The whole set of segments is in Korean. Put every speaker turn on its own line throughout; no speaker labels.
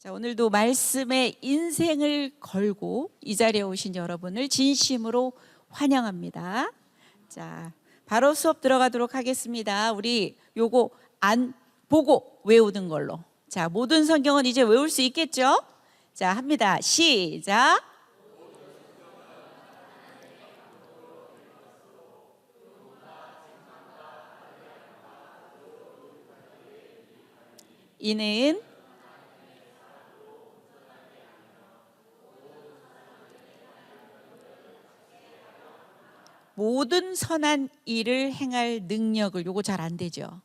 자, 오늘도 말씀에 인생을 걸고 이 자리에 오신 여러분을 진심으로 환영합니다. 자, 바로 수업 들어가도록 하겠습니다. 우리 요거 안 보고 외우는 걸로. 자, 모든 성경은 이제 외울 수 있겠죠? 자, 합니다. 시작. 이는 모든 선한 일을 행할 능력을, 요거 잘 안 되죠?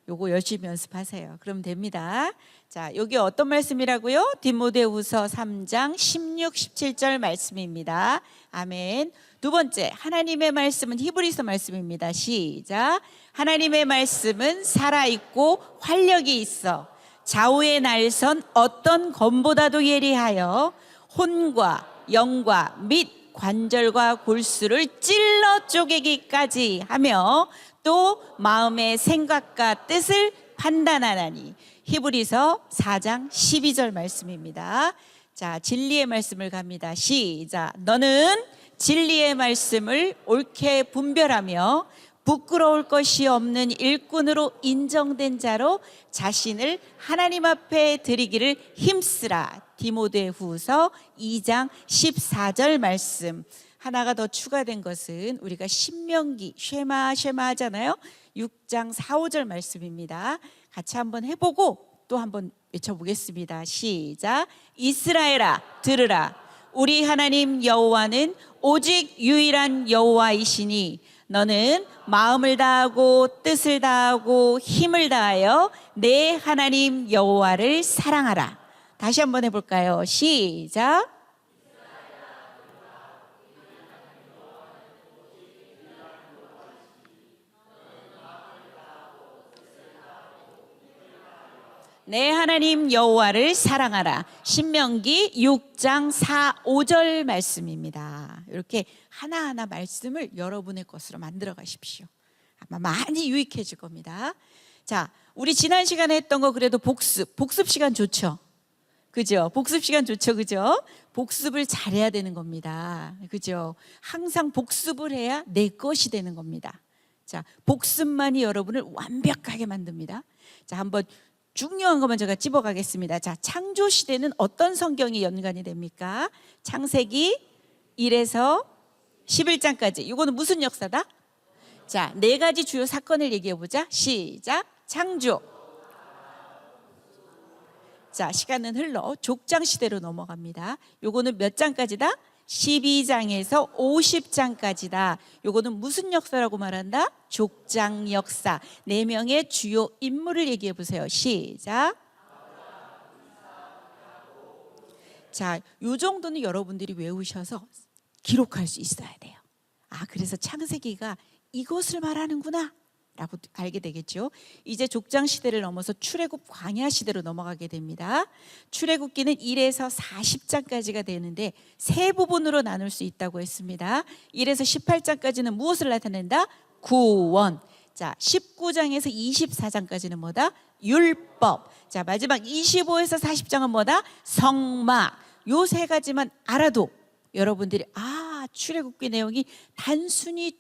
요거 열심히 연습하세요. 그럼 됩니다. 자, 여기 어떤 말씀이라고요? 디모데후서 3장 16, 17절 말씀입니다. 아멘. 두 번째, 하나님의 말씀은 히브리서 말씀입니다. 시작. 하나님의 말씀은 살아있고 활력이 있어 좌우의 날선 어떤 검보다도 예리하여 혼과 영과 및 관절과 골수를 찔러 쪼개기까지 하며 또 마음의 생각과 뜻을 판단하나니. 히브리서 4장 12절 말씀입니다. 자, 진리의 말씀을 갑니다. 시작. 너는 진리의 말씀을 옳게 분별하며 부끄러울 것이 없는 일꾼으로 인정된 자로 자신을 하나님 앞에 드리기를 힘쓰라. 디모데후서 2장 14절 말씀. 하나가 더 추가된 것은 우리가 신명기 쉐마 하잖아요. 6장 4, 5절 말씀입니다. 같이 한번 해보고 또 한번 외쳐보겠습니다. 시작. 이스라엘아 들으라. 우리 하나님 여호와는 오직 유일한 여호와이시니 너는 마음을 다하고 뜻을 다하고 힘을 다하여 내 하나님 여호와를 사랑하라. 다시 한번 해볼까요? 시작. 내 하나님 여호와를 사랑하라. 신명기 6장 4, 5절 말씀입니다. 이렇게 하나하나 말씀을 여러분의 것으로 만들어 가십시오. 아마 많이 유익해질 겁니다. 자, 우리 지난 시간에 했던 거 그래도 복습 시간 좋죠? 그죠? 복습 시간 좋죠? 그죠? 복습을 잘해야 되는 겁니다. 그죠? 항상 복습을 해야 내 것이 되는 겁니다. 자, 복습만이 여러분을 완벽하게 만듭니다. 자, 한번 중요한 것만 제가 찝어가겠습니다. 자, 창조 시대는 어떤 성경이 연관이 됩니까? 창세기 1에서 11장까지. 이거는 무슨 역사다? 자, 4가지 주요 사건을 얘기해보자. 시작. 창조. 자, 시간은 흘러 족장 시대로 넘어갑니다. 요거는 몇 장까지다? 12장에서 50장까지다. 요거는 무슨 역사라고 말한다? 족장 역사. 4명의 주요 인물을 얘기해 보세요. 시작. 자, 요 정도는 여러분들이 외우셔서 기록할 수 있어야 돼요. 아, 그래서 창세기가 이것을 말하는구나 라고 알게 되겠죠. 이제 족장 시대를 넘어서 출애굽 광야 시대로 넘어가게 됩니다. 출애굽기는 1에서 40장까지가 되는데 세 부분으로 나눌 수 있다고 했습니다. 1에서 18장까지는 무엇을 나타낸다? 구원. 자, 19장에서 24장까지는 뭐다? 율법. 자, 마지막 25에서 40장은 뭐다? 성막. 요 3가지만 알아도 여러분들이 출애굽기 내용이 단순히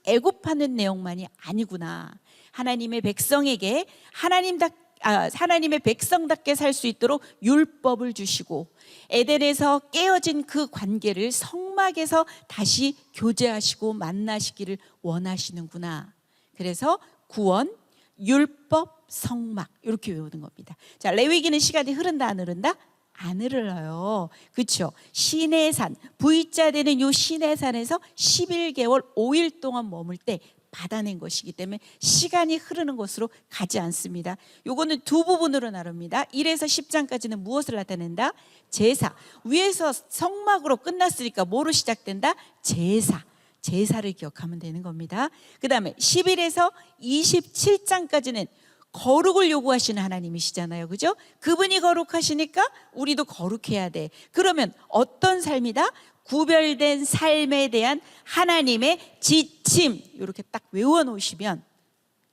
애굽하는 내용만이 아니구나. 하나님의 백성에게 하나님의 백성답게 살 수 있도록 율법을 주시고 에덴에서 깨어진 그 관계를 성막에서 다시 교제하시고 만나시기를 원하시는구나. 그래서 구원, 율법, 성막 이렇게 외우는 겁니다. 자, 레위기는 시간이 흐른다 안 흐른다? 안 흘러요. 그렇죠? 시내산, V자 되는 요 시내산에서 11개월 5일 동안 머물 때 받아낸 것이기 때문에 시간이 흐르는 것으로 가지 않습니다. 요거는 두 부분으로 나눕니다. 1에서 10장까지는 무엇을 나타낸다? 제사. 위에서 성막으로 끝났으니까 뭐로 시작된다? 제사. 제사를 기억하면 되는 겁니다. 그 다음에 11에서 27장까지는 거룩을 요구하시는 하나님이시잖아요. 그죠? 그분이 거룩하시니까 우리도 거룩해야 돼. 그러면 어떤 삶이다? 구별된 삶에 대한 하나님의 지침. 이렇게 딱 외워놓으시면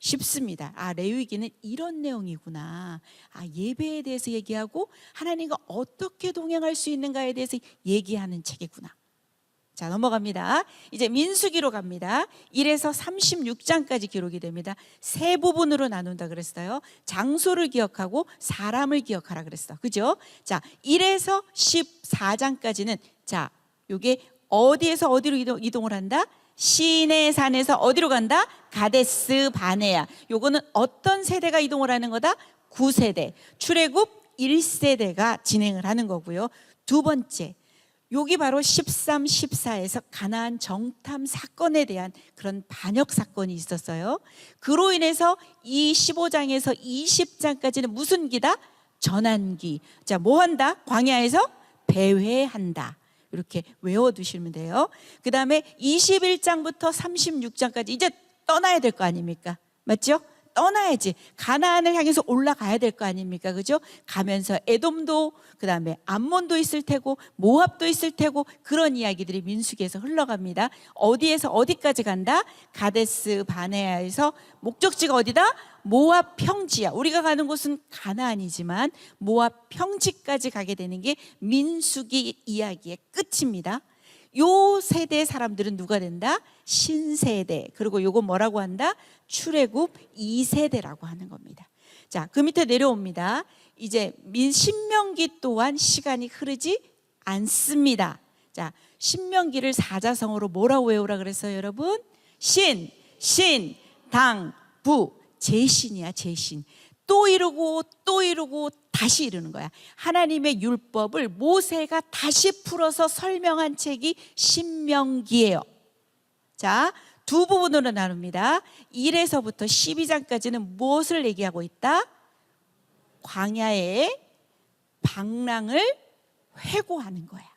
쉽습니다. 아, 레위기는 이런 내용이구나. 아, 예배에 대해서 얘기하고 하나님과 어떻게 동행할 수 있는가에 대해서 얘기하는 책이구나. 자, 넘어갑니다. 이제 민수기로 갑니다. 1에서 36장까지 기록이 됩니다. 세 부분으로 나눈다 그랬어요. 장소를 기억하고 사람을 기억하라 그랬어. 그죠? 자, 1에서 14장까지는 자, 요게 어디에서 어디로 이동을 한다? 시내산에서 어디로 간다? 가데스 바네아. 요거는 어떤 세대가 이동을 하는 거다? 9세대. 출애굽 1세대가 진행을 하는 거고요. 두 번째, 여기 바로 13, 14에서 가나안 정탐 사건에 대한 그런 반역 사건이 있었어요. 그로 인해서 이 15장에서 20장까지는 무슨 기다? 전환기. 자, 뭐 한다? 광야에서 배회한다. 이렇게 외워두시면 돼요. 그 다음에 21장부터 36장까지 이제 떠나야 될 거 아닙니까? 맞죠? 떠나야지. 가나안을 향해서 올라가야 될 거 아닙니까? 그죠? 가면서 에돔도, 그 다음에 암몬도 있을 테고 모압도 있을 테고 그런 이야기들이 민수기에서 흘러갑니다. 어디에서 어디까지 간다? 가데스 바네아에서 목적지가 어디다? 모압 평지야. 우리가 가는 곳은 가나안이지만 모압 평지까지 가게 되는 게 민수기 이야기의 끝입니다. 요 세대 사람들은 누가 된다? 신세대. 그리고 요거 뭐라고 한다? 출애굽 2세대라고 하는 겁니다. 자, 그 밑에 내려옵니다. 이제 신명기 또한 시간이 흐르지 않습니다. 자, 신명기를 사자성어로 뭐라고 외우라 그랬어요, 여러분? 신, 당, 부. 제신이야, 제신. 또 이루고 또 이루고 다시 이루는 거야. 하나님의 율법을 모세가 다시 풀어서 설명한 책이 신명기예요. 자, 두 부분으로 나눕니다. 1에서부터 12장까지는 무엇을 얘기하고 있다? 광야의 방랑을 회고하는 거야.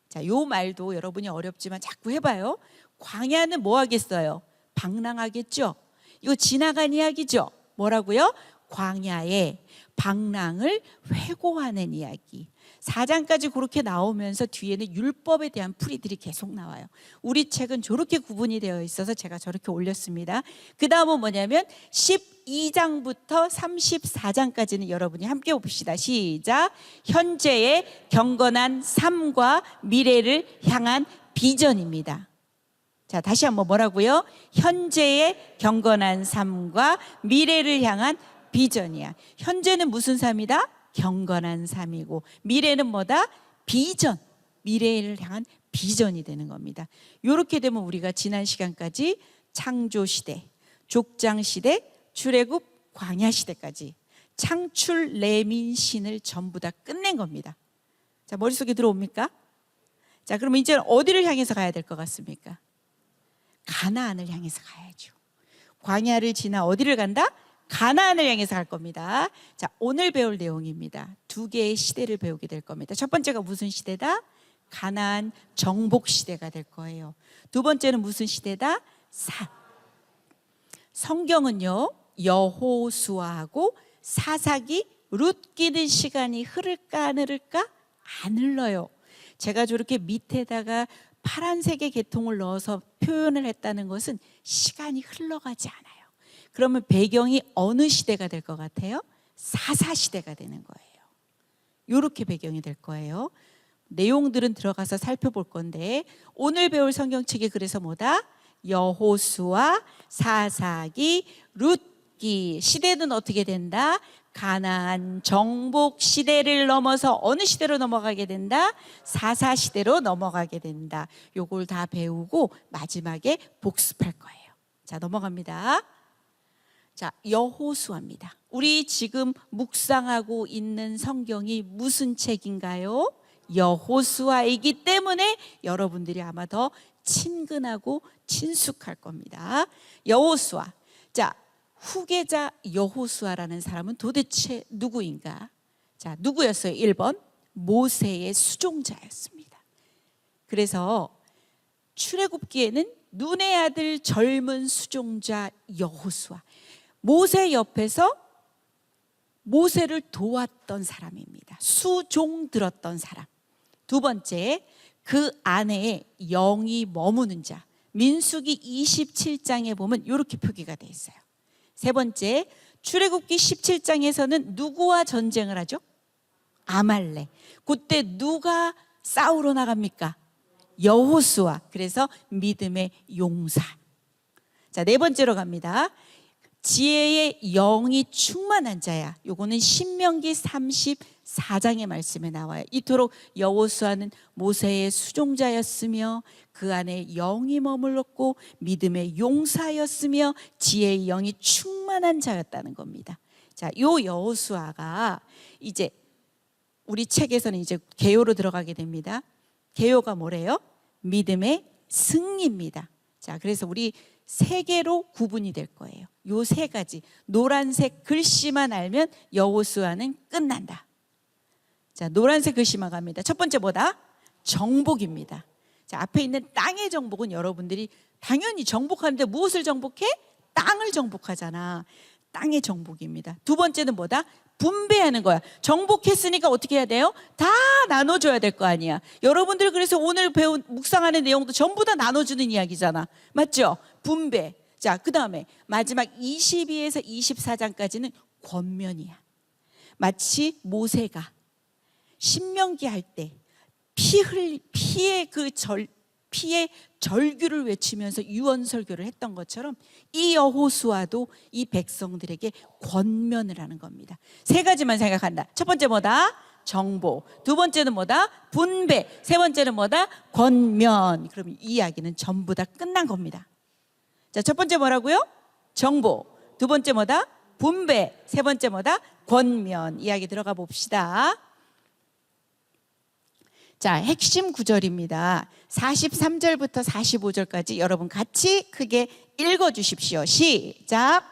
자, 요 말도 여러분이 어렵지만 자꾸 해봐요. 광야는 뭐 하겠어요? 방랑하겠죠? 이거 지나간 이야기죠? 뭐라고요? 광야의 방랑을 회고하는 이야기. 4장까지 그렇게 나오면서 뒤에는 율법에 대한 풀이들이 계속 나와요. 우리 책은 저렇게 구분이 되어 있어서 제가 저렇게 올렸습니다. 그 다음은 뭐냐면 12장부터 34장까지는 여러분이 함께 봅시다. 시작. 현재의 경건한 삶과 미래를 향한 비전입니다. 자, 다시 한번 뭐라고요? 현재의 경건한 삶과 미래를 향한 비전이야. 현재는 무슨 삶이다? 경건한 삶이고 미래는 뭐다? 비전. 미래를 향한 비전이 되는 겁니다. 이렇게 되면 우리가 지난 시간까지 창조시대, 족장시대, 출애굽 광야시대까지 창출 레민신을 전부 다 끝낸 겁니다. 자, 머릿속에 들어옵니까? 자, 그럼 이제 어디를 향해서 가야 될 것 같습니까? 가나안을 향해서 가야죠. 광야를 지나 어디를 간다? 가나안을 향해서 갈 겁니다. 자, 오늘 배울 내용입니다. 두 개의 시대를 배우게 될 겁니다. 첫 번째가 무슨 시대다? 가나안 정복 시대가 될 거예요. 두 번째는 무슨 시대다? 성경은요, 여호수아하고 사사기, 룻기는 시간이 흐를까 안 흐를까? 안 흘러요. 제가 저렇게 밑에다가 파란색의 계통을 넣어서 표현을 했다는 것은 시간이 흘러가지 않아요. 그러면 배경이 어느 시대가 될 것 같아요? 사사시대가 되는 거예요. 이렇게 배경이 될 거예요. 내용들은 들어가서 살펴볼 건데 오늘 배울 성경책이 그래서 뭐다? 여호수아, 사사기, 룻기. 시대는 어떻게 된다? 가나안 정복 시대를 넘어서 어느 시대로 넘어가게 된다? 사사시대로 넘어가게 된다. 요걸 다 배우고 마지막에 복습할 거예요. 자, 넘어갑니다. 자, 여호수아입니다. 우리 지금 묵상하고 있는 성경이 무슨 책인가요? 여호수아이기 때문에 여러분들이 아마 더 친근하고 친숙할 겁니다. 여호수아. 자, 후계자 여호수아라는 사람은 도대체 누구인가? 자, 누구였어요? 1번 모세의 수종자였습니다. 그래서 출애굽기에는 눈의 아들 젊은 수종자 여호수아, 모세 옆에서 모세를 도왔던 사람입니다. 수종 들었던 사람. 두 번째, 그 안에 영이 머무는 자. 민수기 27장에 보면 이렇게 표기가 되어 있어요. 세 번째, 출애굽기 17장에서는 누구와 전쟁을 하죠? 아말렉. 그때 누가 싸우러 나갑니까? 여호수아. 그래서 믿음의 용사. 자, 네 번째로 갑니다. 지혜의 영이 충만한 자야. 요거는 신명기 34장의 말씀에 나와요. 이토록 여호수아는 모세의 수종자였으며 그 안에 영이 머물렀고 믿음의 용사였으며 지혜의 영이 충만한 자였다는 겁니다. 자, 요 여호수아가 이제 우리 책에서는 이제 개요로 들어가게 됩니다. 개요가 뭐래요? 믿음의 승리입니다. 자, 그래서 우리 세 개로 구분이 될 거예요. 요 세 가지. 노란색 글씨만 알면 여호수아는 끝난다. 자, 노란색 글씨만 갑니다. 첫 번째 뭐다? 정복입니다. 자, 앞에 있는 땅의 정복은 여러분들이 당연히 정복하는데 무엇을 정복해? 땅을 정복하잖아. 땅의 정복입니다. 두 번째는 뭐다? 분배하는 거야. 정복했으니까 어떻게 해야 돼요? 다 나눠줘야 될 거 아니야. 여러분들 그래서 오늘 배운 묵상하는 내용도 전부 다 나눠주는 이야기잖아. 맞죠? 분배. 자, 그 다음에 마지막 22에서 24장까지는 권면이야. 마치 모세가 신명기 할 때 피의 절규를 외치면서 유언설교를 했던 것처럼 이 여호수아도 이 백성들에게 권면을 하는 겁니다. 세 가지만 생각한다. 첫 번째 뭐다? 정보. 두 번째는 뭐다? 분배. 세 번째는 뭐다? 권면. 그럼 이 이야기는 전부 다 끝난 겁니다. 자, 첫 번째 뭐라고요? 정보. 두 번째 뭐다? 분배. 세 번째 뭐다? 권면. 이야기 들어가 봅시다. 자, 핵심 구절입니다. 43절부터 45절까지 여러분 같이 크게 읽어주십시오. 시작.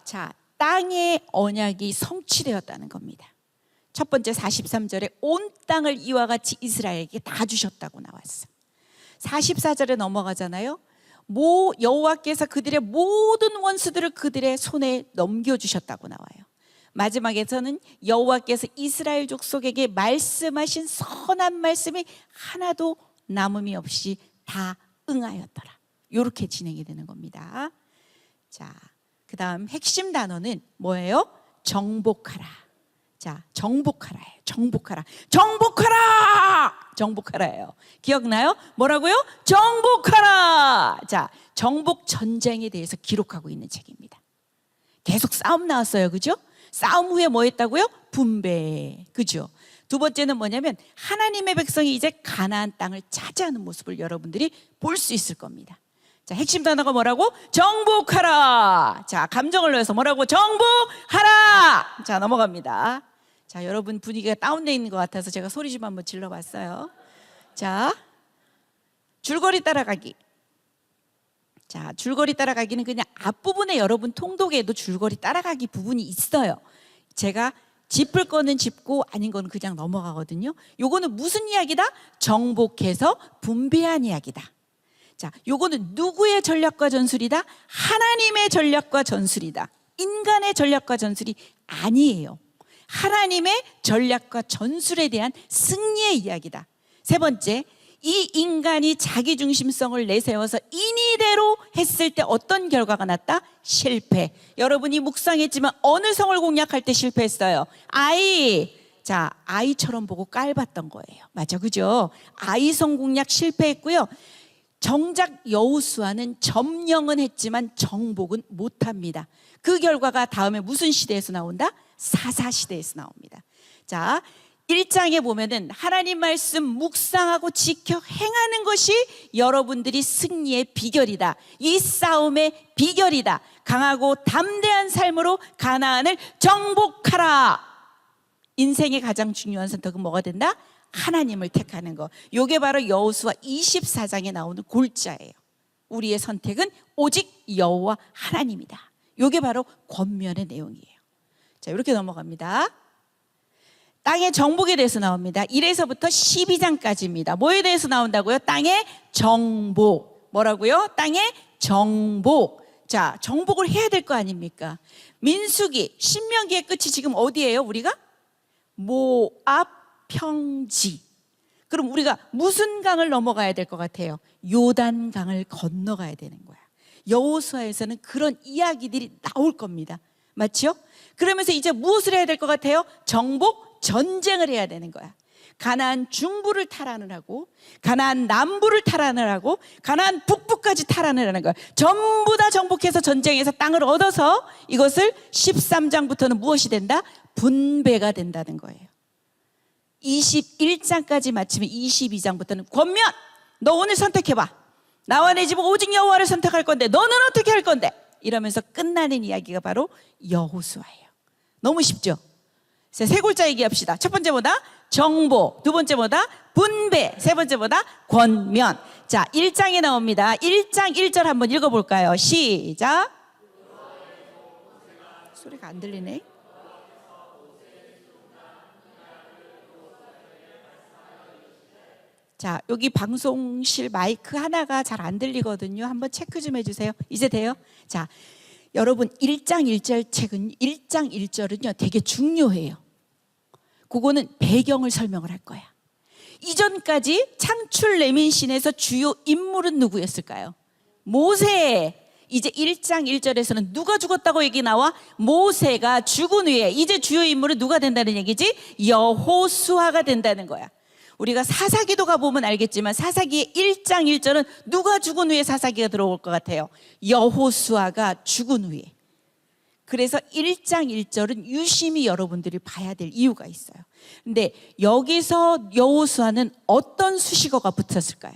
자, 땅의 언약이 성취되었다는 겁니다. 첫 번째 43절에 온 땅을 이와 같이 이스라엘에게 다 주셨다고 나왔어. 44절에 넘어가잖아요. 여호와께서 그들의 모든 원수들을 그들의 손에 넘겨주셨다고 나와요. 마지막에서는 여호와께서 이스라엘 족속에게 말씀하신 선한 말씀이 하나도 남음이 없이 다 응하였더라. 이렇게 진행이 되는 겁니다. 자, 그 다음 핵심 단어는 뭐예요? 정복하라. 자, 정복하라예요. 정복하라. 정복하라! 정복하라예요. 기억나요? 뭐라고요? 정복하라! 자, 정복 전쟁에 대해서 기록하고 있는 책입니다. 계속 싸움 나왔어요. 그죠? 싸움 후에 뭐 했다고요? 분배. 그죠? 두 번째는 뭐냐면 하나님의 백성이 이제 가나안 땅을 차지하는 모습을 여러분들이 볼 수 있을 겁니다. 자, 핵심 단어가 뭐라고? 정복하라. 자, 감정을 넣어서 뭐라고? 정복하라. 자, 넘어갑니다. 자, 여러분 분위기가 다운되어 있는 것 같아서 제가 소리 좀 한번 질러봤어요. 자, 줄거리 따라가기. 자, 줄거리 따라가기는 그냥 앞부분에 여러분 통독에도 줄거리 따라가기 부분이 있어요. 제가 짚을 거는 짚고 아닌 건 그냥 넘어가거든요. 요거는 무슨 이야기다? 정복해서 분배한 이야기다. 자, 요거는 누구의 전략과 전술이다? 하나님의 전략과 전술이다. 인간의 전략과 전술이 아니에요. 하나님의 전략과 전술에 대한 승리의 이야기다. 세 번째, 이 인간이 자기 중심성을 내세워서 인의대로 했을 때 어떤 결과가 났다? 실패. 여러분이 묵상했지만 어느 성을 공략할 때 실패했어요? 아이. 자, 아이처럼 보고 깔봤던 거예요. 맞아, 그죠? 아이 성 공략 실패했고요. 정작 여호수아는 점령은 했지만 정복은 못합니다. 그 결과가 다음에 무슨 시대에서 나온다? 사사시대에서 나옵니다. 자, 1장에 보면은 하나님 말씀 묵상하고 지켜 행하는 것이 여러분들이 승리의 비결이다. 이 싸움의 비결이다. 강하고 담대한 삶으로 가나안을 정복하라. 인생의 가장 중요한 선택은 뭐가 된다? 하나님을 택하는 거. 요게 바로 여호수아 24장에 나오는 골자예요. 우리의 선택은 오직 여호와 하나님이다. 요게 바로 권면의 내용이에요. 자, 이렇게 넘어갑니다. 땅의 정복에 대해서 나옵니다. 1에서부터 12장까지입니다. 뭐에 대해서 나온다고요? 땅의 정복. 뭐라고요? 땅의 정복. 자, 정복을 해야 될 거 아닙니까? 민수기, 신명기의 끝이 지금 어디예요? 우리가? 모압 평지. 그럼 우리가 무슨 강을 넘어가야 될 것 같아요? 요단강을 건너가야 되는 거야. 여호수아에서는 그런 이야기들이 나올 겁니다. 맞죠? 그러면서 이제 무엇을 해야 될 것 같아요? 정복, 전쟁을 해야 되는 거야. 가나안 중부를 탈환을 가나안 남부를 탈환을 가나안 북부까지 탈환을 하는 거야. 전부 다 정복해서 전쟁에서 땅을 얻어서 이것을 13장부터는 무엇이 된다? 분배가 된다는 거예요. 21장까지 마치면 22장부터는 권면. 너 오늘 선택해봐. 나와 내 집은 오직 여호와를 선택할 건데 너는 어떻게 할 건데? 이러면서 끝나는 이야기가 바로 여호수아예요. 너무 쉽죠? 세 골자 얘기합시다. 첫 번째 뭐다? 정보. 두 번째 뭐다? 분배. 세 번째 뭐다? 권면. 자, 1장에 나옵니다. 1장 1절 한번 읽어볼까요? 시작. 소리가 안 들리네. 자, 여기 방송실 마이크 하나가 잘 안 들리거든요. 한번 체크 좀 해주세요. 이제 돼요? 자, 여러분 1장 1절 책은 1장 1절은요 되게 중요해요. 그거는 배경을 설명을 할 거야. 이전까지 창출 레민신에서 주요 인물은 누구였을까요? 모세. 이제 1장 1절에서는 누가 죽었다고 얘기 나와? 모세가 죽은 후에 이제 주요 인물은 누가 된다는 얘기지? 여호수아가 된다는 거야. 우리가 사사기도 가보면 알겠지만 사사기의 1장 1절은 누가 죽은 후에 사사기가 들어올 것 같아요? 여호수아가 죽은 후에. 그래서 1장 1절은 유심히 여러분들이 봐야 될 이유가 있어요. 근데 여기서 여호수아는 어떤 수식어가 붙었을까요?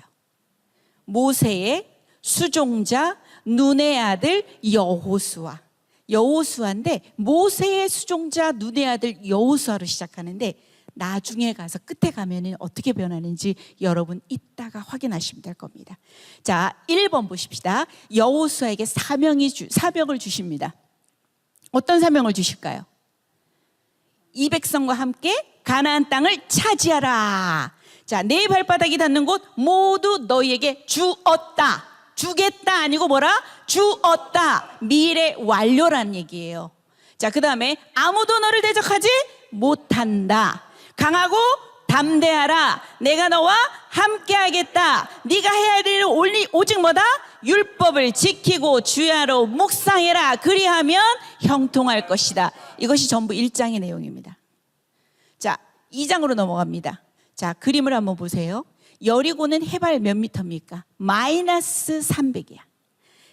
모세의 수종자 눈의 아들 여호수아. 여호수아인데 모세의 수종자 눈의 아들 여호수아로 시작하는데 나중에 가서 끝에 가면은 어떻게 변하는지 여러분 이따가 확인하시면 될 겁니다. 자, 1번 보십시다. 여호수아에게 사명을 주십니다. 어떤 사명을 주실까요? 이 백성과 함께 가나안 땅을 차지하라. 자, 내 발바닥이 닿는 곳 모두 너희에게 주었다. 주겠다 아니고 뭐라? 주었다. 미래 완료란 얘기예요. 자, 그 다음에 아무도 너를 대적하지 못한다. 강하고 담대하라. 내가 너와 함께 하겠다. 네가 해야 될 일은 오직 뭐다? 율법을 지키고 주야로 묵상해라. 그리하면 형통할 것이다. 이것이 전부 1장의 내용입니다. 자, 2장으로 넘어갑니다. 자, 그림을 한번 보세요. 여리고는 해발 몇 미터입니까? 마이너스 300이야.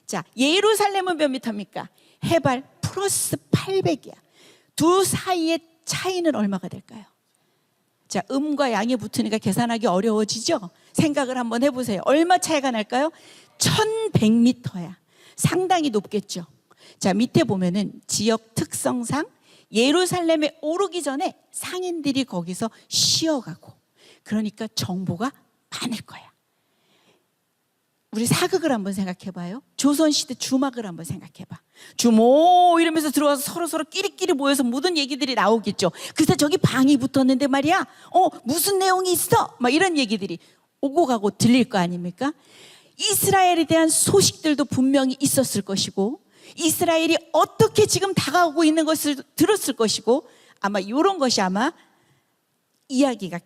자, 예루살렘은 몇 미터입니까? 해발 플러스 800이야. 두 사이의 차이는 얼마가 될까요? 자, 음과 양이 붙으니까 계산하기 어려워지죠? 생각을 한번 해보세요. 얼마 차이가 날까요? 1100m야. 상당히 높겠죠? 자, 밑에 보면은 지역 특성상 예루살렘에 오르기 전에 상인들이 거기서 쉬어가고, 그러니까 정보가 많을 거야. 우리 사극을 한번 생각해봐요. 조선시대 주막을 한번 생각해봐. 주모 이러면서 들어와서 서로 끼리끼리 모여서 모든 얘기들이 나오겠죠. 그래서 저기 방이 붙었는데 말이야, 무슨 내용이 있어? 막 이런 얘기들이 오고 가고 들릴 거 아닙니까? 이스라엘에 대한 소식들도 분명히 있었을 것이고, 이스라엘이 어떻게 지금 다가오고 있는 것을 들었을 것이고, 아마 이런 것이 아마 이야기가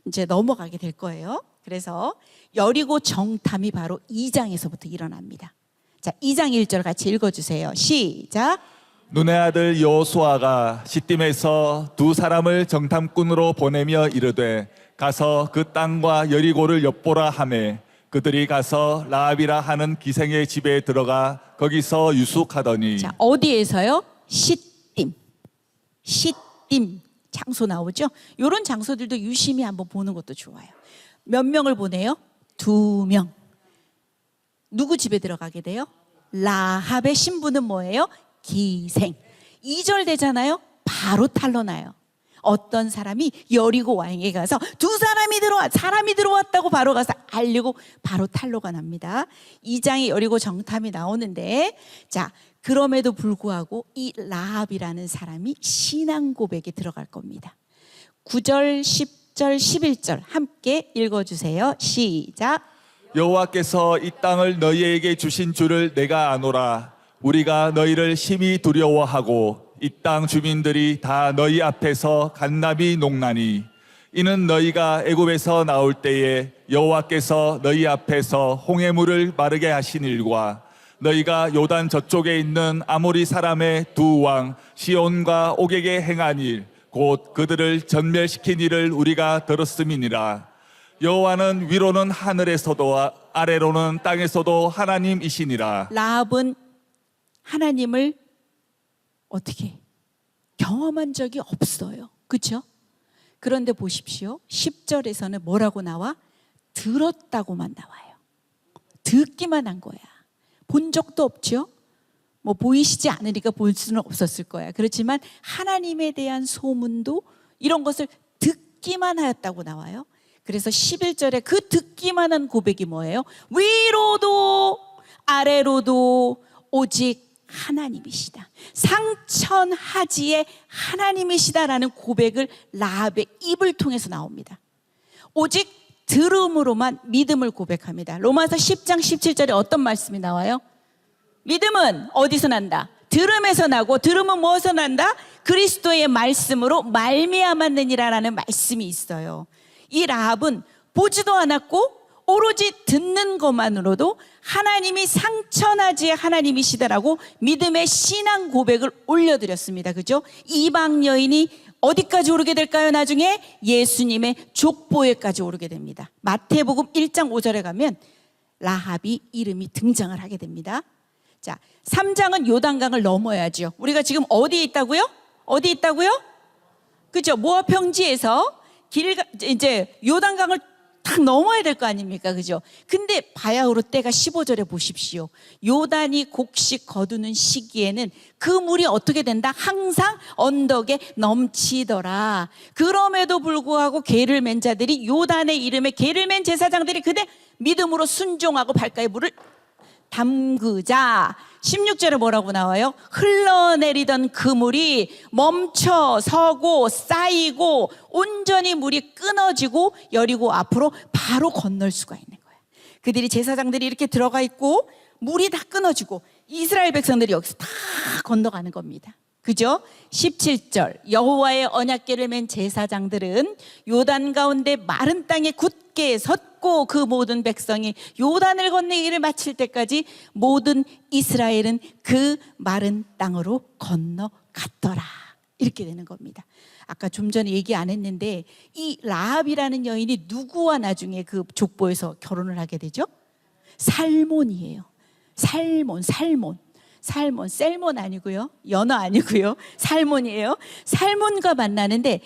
이제 넘어가게 될 거예요. 그래서 여리고 정탐이 바로 2장에서부터 일어납니다. 자, 2장 1절 같이 읽어주세요. 시작.
눈의 아들 여호수아가 시딤에서 두 사람을 정탐꾼으로 보내며 이르되 가서 그 땅과 여리고를 엿보라 하매 그들이 가서 라합이라 하는 기생의 집에 들어가 거기서 유숙하더니.
자, 어디에서요? 시딤 장소 나오죠? 이런 장소들도 유심히 한번 보는 것도 좋아요. 몇 명을 보내요? 2명. 누구 집에 들어가게 돼요? 라합의 신부는 뭐예요? 기생. 2절 되잖아요? 바로 탄로나요. 어떤 사람이 여리고 왕에게 가서 사람이 들어왔다고 바로 가서 알리고 바로 탈로가 납니다. 2장에 여리고 정탐이 나오는데, 자, 그럼에도 불구하고 이 라합이라는 사람이 신앙 고백에 들어갈 겁니다. 9절, 10절, 11절 함께 읽어주세요. 시작.
여호와께서 이 땅을 너희에게 주신 줄을 내가 아노라. 우리가 너희를 심히 두려워하고 이 땅 주민들이 다 너희 앞에서 간남이 녹나니 이는 너희가 애굽에서 나올 때에 여호와께서 너희 앞에서 홍해물을 마르게 하신 일과 너희가 요단 저쪽에 있는 아모리 사람의 두 왕 시온과 옥에게 행한 일 곧 그들을 전멸시킨 일을 우리가 들었음이니라. 여호와는 위로는 하늘에서도 아래로는 땅에서도 하나님이시니라.
라합은 하나님을 어떻게 경험한 적이 없어요. 그렇죠? 그런데 보십시오. 10절에서는 뭐라고 나와? 들었다고만 나와요. 듣기만 한 거야. 본 적도 없죠. 뭐 보이시지 않으니까 볼 수는 없었을 거야. 그렇지만 하나님에 대한 소문도 이런 것을 듣기만 하였다고 나와요. 그래서 11절에 그 듣기만 한 고백이 뭐예요? 위로도 아래로도 오직 하나님이시다. 상천하지의 하나님이시다라는 고백을 라합의 입을 통해서 나옵니다. 오직 들음으로만 믿음을 고백합니다. 로마서 10장 17절에 어떤 말씀이 나와요? 믿음은 어디서 난다? 들음에서 나고 들음은 무엇에서 난다? 그리스도의 말씀으로 말미암았느니라라는 말씀이 있어요. 이 라합은 보지도 않았고 오로지 듣는 것만으로도 하나님이 상천하지의 하나님이시다라고 믿음의 신앙 고백을 올려드렸습니다. 그죠? 이방 여인이 어디까지 오르게 될까요? 나중에 예수님의 족보에까지 오르게 됩니다. 마태복음 1장 5절에 가면 라합이 이름이 등장을 하게 됩니다. 자, 3장은 요단강을 넘어야죠. 우리가 지금 어디에 있다고요? 어디 있다고요? 그죠? 모압 평지에서 이제 요단강을 딱 넘어야 될 거 아닙니까? 그죠? 근데 바야흐로 때가 15절에 보십시오. 요단이 곡식 거두는 시기에는 그 물이 어떻게 된다? 항상 언덕에 넘치더라. 그럼에도 불구하고 개를 맨 자들이 요단의 이름에 개를 맨 제사장들이 그대 믿음으로 순종하고 발가에 물을 담그자. 16절에 뭐라고 나와요? 흘러내리던 그 물이 멈춰 서고 쌓이고 온전히 물이 끊어지고 여리고 앞으로 바로 건널 수가 있는 거예요. 그들이 제사장들이 이렇게 들어가 있고 물이 다 끊어지고 이스라엘 백성들이 여기서 다 건너가는 겁니다. 그죠? 17절 여호와의 언약궤를 맨 제사장들은 요단 가운데 마른 땅에 굳게 섰고 그 모든 백성이 요단을 건너기를 마칠 때까지 모든 이스라엘은 그 마른 땅으로 건너갔더라. 이렇게 되는 겁니다. 아까 좀 전에 얘기 안 했는데 이 라합이라는 여인이 누구와 나중에 그 족보에서 결혼을 하게 되죠? 살몬이에요. 살몬 셀몬 아니고요. 연어 아니고요. 살몬이에요. 살몬과 만나는데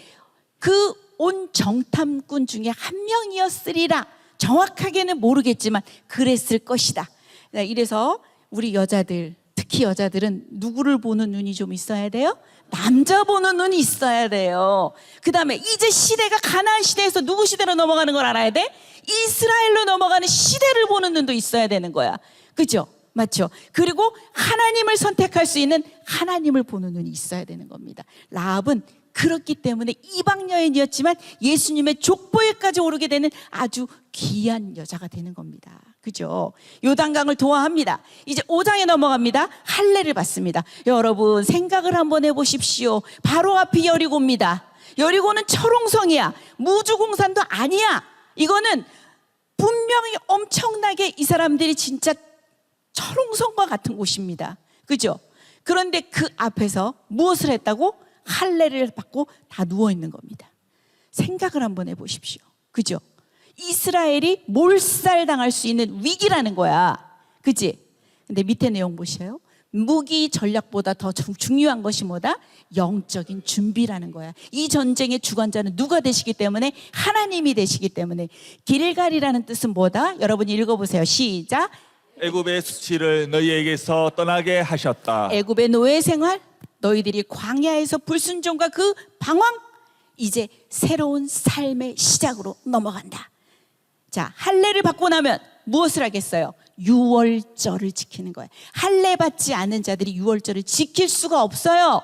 그 온 정탐꾼 중에 한 명이었으리라. 정확하게는 모르겠지만 그랬을 것이다. 이래서 우리 여자들, 특히 여자들은 누구를 보는 눈이 좀 있어야 돼요? 남자 보는 눈이 있어야 돼요. 그 다음에 이제 시대가 가나안 시대에서 누구 시대로 넘어가는 걸 알아야 돼? 이스라엘로 넘어가는 시대를 보는 눈도 있어야 되는 거야. 그죠? 맞죠? 그리고 하나님을 선택할 수 있는 하나님을 보는 눈이 있어야 되는 겁니다. 라합은 그렇기 때문에 이방 여인이었지만 예수님의 족보에까지 오르게 되는 아주 귀한 여자가 되는 겁니다. 그죠? 요단강을 도하합니다. 이제 5장에 넘어갑니다. 할례를 받습니다. 여러분 생각을 한번 해보십시오. 바로 앞이 여리고입니다. 여리고는 철옹성이야. 무주공산도 아니야. 이거는 분명히 엄청나게 이 사람들이 진짜 철옹성과 같은 곳입니다. 그죠? 그런데 그 앞에서 무엇을 했다고? 할례를 받고 다 누워있는 겁니다. 생각을 한번 해보십시오. 그죠? 이스라엘이 몰살당할 수 있는 위기라는 거야. 그치? 근데 밑에 내용 보셔요. 무기 전략보다 더 중요한 것이 뭐다? 영적인 준비라는 거야. 이 전쟁의 주관자는 누가 되시기 때문에? 하나님이 되시기 때문에. 길갈이라는 뜻은 뭐다? 여러분이 읽어보세요. 시작.
애굽의 수치를 너희에게서 떠나게 하셨다.
애굽의 노예 생활, 너희들이 광야에서 불순종과 그 방황, 이제 새로운 삶의 시작으로 넘어간다. 자, 할례를 받고 나면 무엇을 하겠어요? 유월절을 지키는 거예요. 할례 받지 않은 자들이 유월절을 지킬 수가 없어요.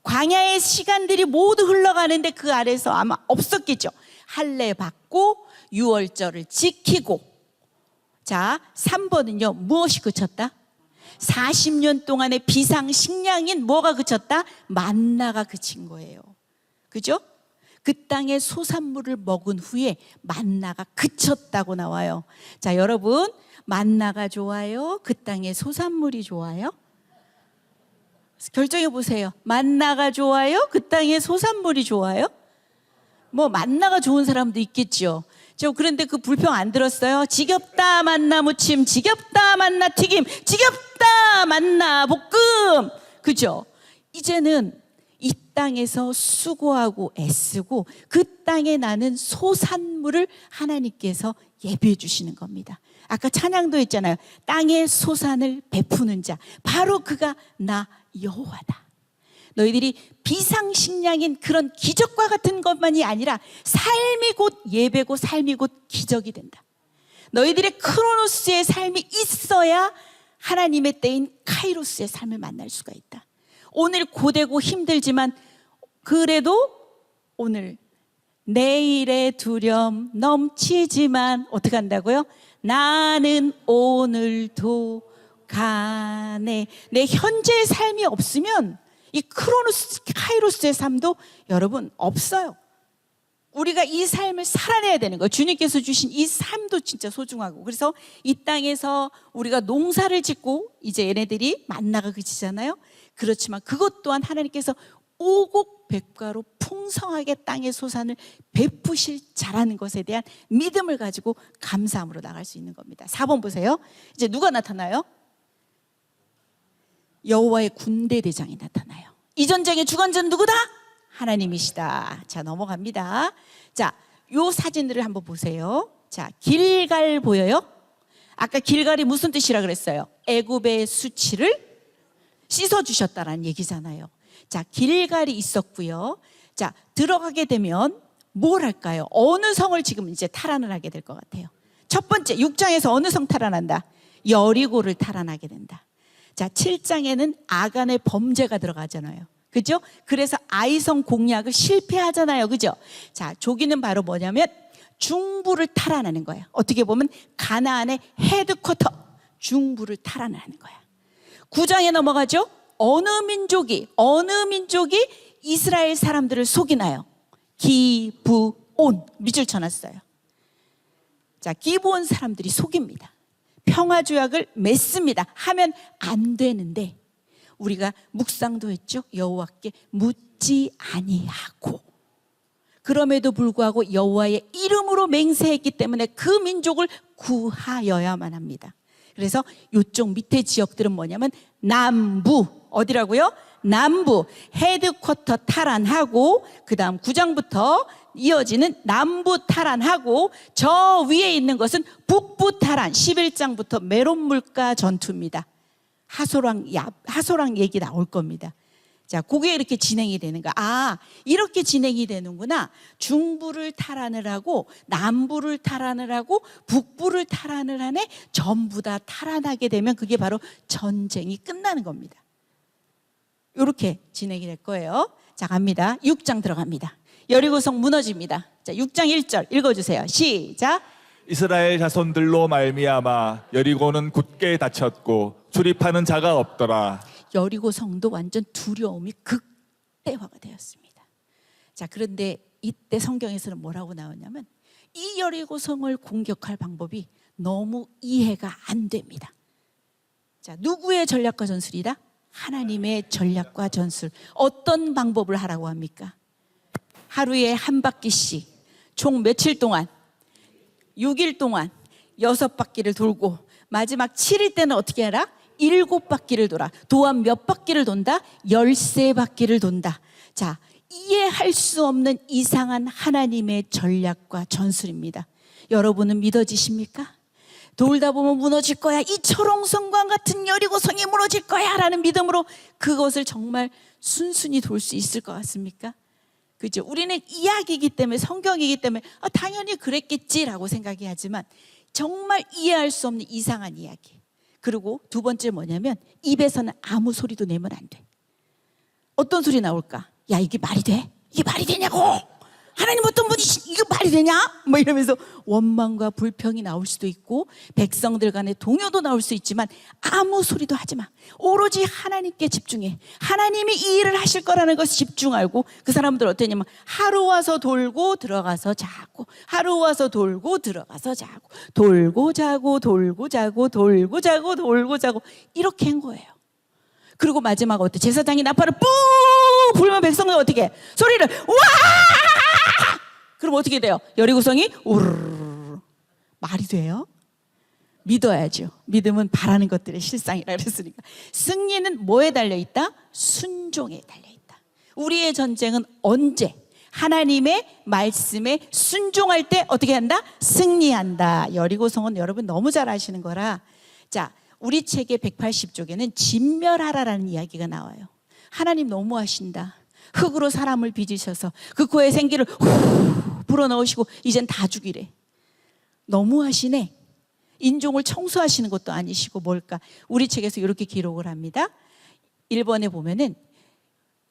광야의 시간들이 모두 흘러가는데 그 아래서 아마 없었겠죠. 할례 받고 유월절을 지키고. 자, 3번은요 무엇이 그쳤다? 40년 동안의 비상식량인 뭐가 그쳤다? 만나가 그친 거예요. 그죠? 그 땅의 소산물을 먹은 후에 만나가 그쳤다고 나와요. 자, 여러분, 만나가 좋아요? 그 땅의 소산물이 좋아요? 결정해 보세요. 만나가 좋아요? 그 땅의 소산물이 좋아요? 뭐 만나가 좋은 사람도 있겠죠. 저 그런데 그 불평 안 들었어요? 지겹다 만나 무침, 지겹다 만나 튀김, 지겹다 만나 볶음. 그죠? 이제는 이 땅에서 수고하고 애쓰고 그 땅에 나는 소산물을 하나님께서 예배해 주시는 겁니다. 아까 찬양도 했잖아요. 땅의 소산을 베푸는 자, 바로 그가 나 여호와다. 너희들이 비상식량인 그런 기적과 같은 것만이 아니라 삶이 곧 예배고 삶이 곧 기적이 된다. 너희들의 크로노스의 삶이 있어야 하나님의 때인 카이로스의 삶을 만날 수가 있다. 오늘 고되고 힘들지만 그래도 오늘 내일의 두려움 넘치지만 어떻게 한다고요? 나는 오늘도 가네. 내 현재의 삶이 없으면 이 크로노스 카이로스의 삶도 여러분 없어요. 우리가 이 삶을 살아내야 되는 거예요. 주님께서 주신 이 삶도 진짜 소중하고. 그래서 이 땅에서 우리가 농사를 짓고 이제 얘네들이 만나가 그치잖아요. 그렇지만 그것 또한 하나님께서 오곡백과로 풍성하게 땅의 소산을 베푸실 자라는 것에 대한 믿음을 가지고 감사함으로 나갈 수 있는 겁니다. 4번 보세요. 이제 누가 나타나요? 여호와의 군대 대장이 나타나요. 이 전쟁의 주관자는 누구다? 하나님이시다. 자, 넘어갑니다. 자, 요 사진들을 한번 보세요. 자, 길갈 보여요? 아까 길갈이 무슨 뜻이라 그랬어요? 애굽의 수치를 씻어주셨다라는 얘기잖아요. 자, 길갈이 있었고요. 자, 들어가게 되면 뭘 할까요? 어느 성을 지금 이제 탈환을 하게 될 것 같아요? 첫 번째 6장에서 어느 성 탈환한다? 여리고를 탈환하게 된다. 자, 7장에는 아간의 범죄가 들어가잖아요. 그죠? 그래서 아이성 공략을 실패하잖아요. 그죠? 자, 조기는 바로 뭐냐면 중부를 탈환하는 거예요. 어떻게 보면 가나안의 헤드쿼터 중부를 탈환하는 거야. 9장에 넘어가죠. 어느 민족이 이스라엘 사람들을 속이나요? 기브온, 밑줄 쳐놨어요. 자, 기브온 사람들이 속입니다. 평화조약을 맺습니다. 하면 안 되는데 우리가 묵상도 했죠. 여호와께 묻지 아니하고, 그럼에도 불구하고 여호와의 이름으로 맹세했기 때문에 그 민족을 구하여야만 합니다. 그래서 이쪽 밑에 지역들은 뭐냐면 남부, 어디라고요? 남부 헤드쿼터 탈환하고, 그 다음 9장부터 이어지는 남부 탈환하고, 저 위에 있는 것은 북부 탈환, 11장부터 메론 물가 전투입니다. 하소랑 얘기 나올 겁니다. 자, 그게 이렇게 진행이 되는 거야. 아, 이렇게 진행이 되는구나. 중부를 탈환을 하고 남부를 탈환을 하고 북부를 탈환을 하네. 전부 다 탈환하게 되면 그게 바로 전쟁이 끝나는 겁니다. 이렇게 진행이 될 거예요. 자, 갑니다. 6장 들어갑니다. 여리고성 무너집니다. 자, 6장 1절 읽어주세요. 시작.
이스라엘 자손들로 말미암아 여리고는 굳게 닫혔고 출입하는 자가 없더라.
여리고 성도 완전 두려움이 극대화가 되었습니다. 자, 그런데 이때 성경에서는 뭐라고 나오냐면 이 여리고 성을 공격할 방법이 너무 이해가 안 됩니다. 자, 누구의 전략과 전술이다? 하나님의 전략과 전술. 어떤 방법을 하라고 합니까? 하루에 한 바퀴씩 총 며칠 동안? 6일 동안 6바퀴를 돌고 마지막 7일 때는 어떻게 해라? 7바퀴를 돌아. 또한 몇 바퀴를 돈다? 13바퀴를 돈다. 자, 이해할 수 없는 이상한 하나님의 전략과 전술입니다. 여러분은 믿어지십니까? 돌다 보면 무너질 거야. 이 초롱성과 같은 여리고성이 무너질 거야 라는 믿음으로 그것을 정말 순순히 돌 수 있을 것 같습니까? 그죠? 우리는 이야기이기 때문에, 성경이기 때문에 당연히 그랬겠지라고 생각이 하지만 정말 이해할 수 없는 이상한 이야기. 그리고 두 번째 뭐냐면 입에서는 아무 소리도 내면 안 돼. 어떤 소리 나올까? 야, 이게 말이 돼? 이게 말이 되냐고! 하나님 어떤 분이시, 이거 말이 되냐? 뭐 이러면서 원망과 불평이 나올 수도 있고 백성들 간의 동요도 나올 수 있지만 아무 소리도 하지 마. 오로지 하나님께 집중해. 하나님이 이 일을 하실 거라는 것에 집중하고, 그 사람들 어떠냐면 하루 와서 돌고 들어가서 자고, 하루 와서 돌고 들어가서 자고, 돌고 자고 돌고 자고 돌고 자고 돌고 자고 이렇게 한 거예요. 그리고 마지막 어때? 제사장이 나팔을 뿡 불면 백성들 어떻게 해? 소리를 와! 그럼 어떻게 돼요? 여리고성이 우르르. 말이 돼요? 믿어야죠. 믿음은 바라는 것들의 실상이라 그랬으니까. 승리는 뭐에 달려있다? 순종에 달려있다. 우리의 전쟁은 언제? 하나님의 말씀에 순종할 때 어떻게 한다? 승리한다. 여리고성은 여러분 너무 잘 아시는 거라. 자, 우리 책의 180쪽에는 진멸하라라는 이야기가 나와요. 하나님 너무하신다. 흙으로 사람을 빚으셔서 그 코에 생기를 후 불어넣으시고 이젠 다 죽이래. 너무하시네. 인종을 청소하시는 것도 아니시고 뭘까? 우리 책에서 이렇게 기록을 합니다. 1번에 보면은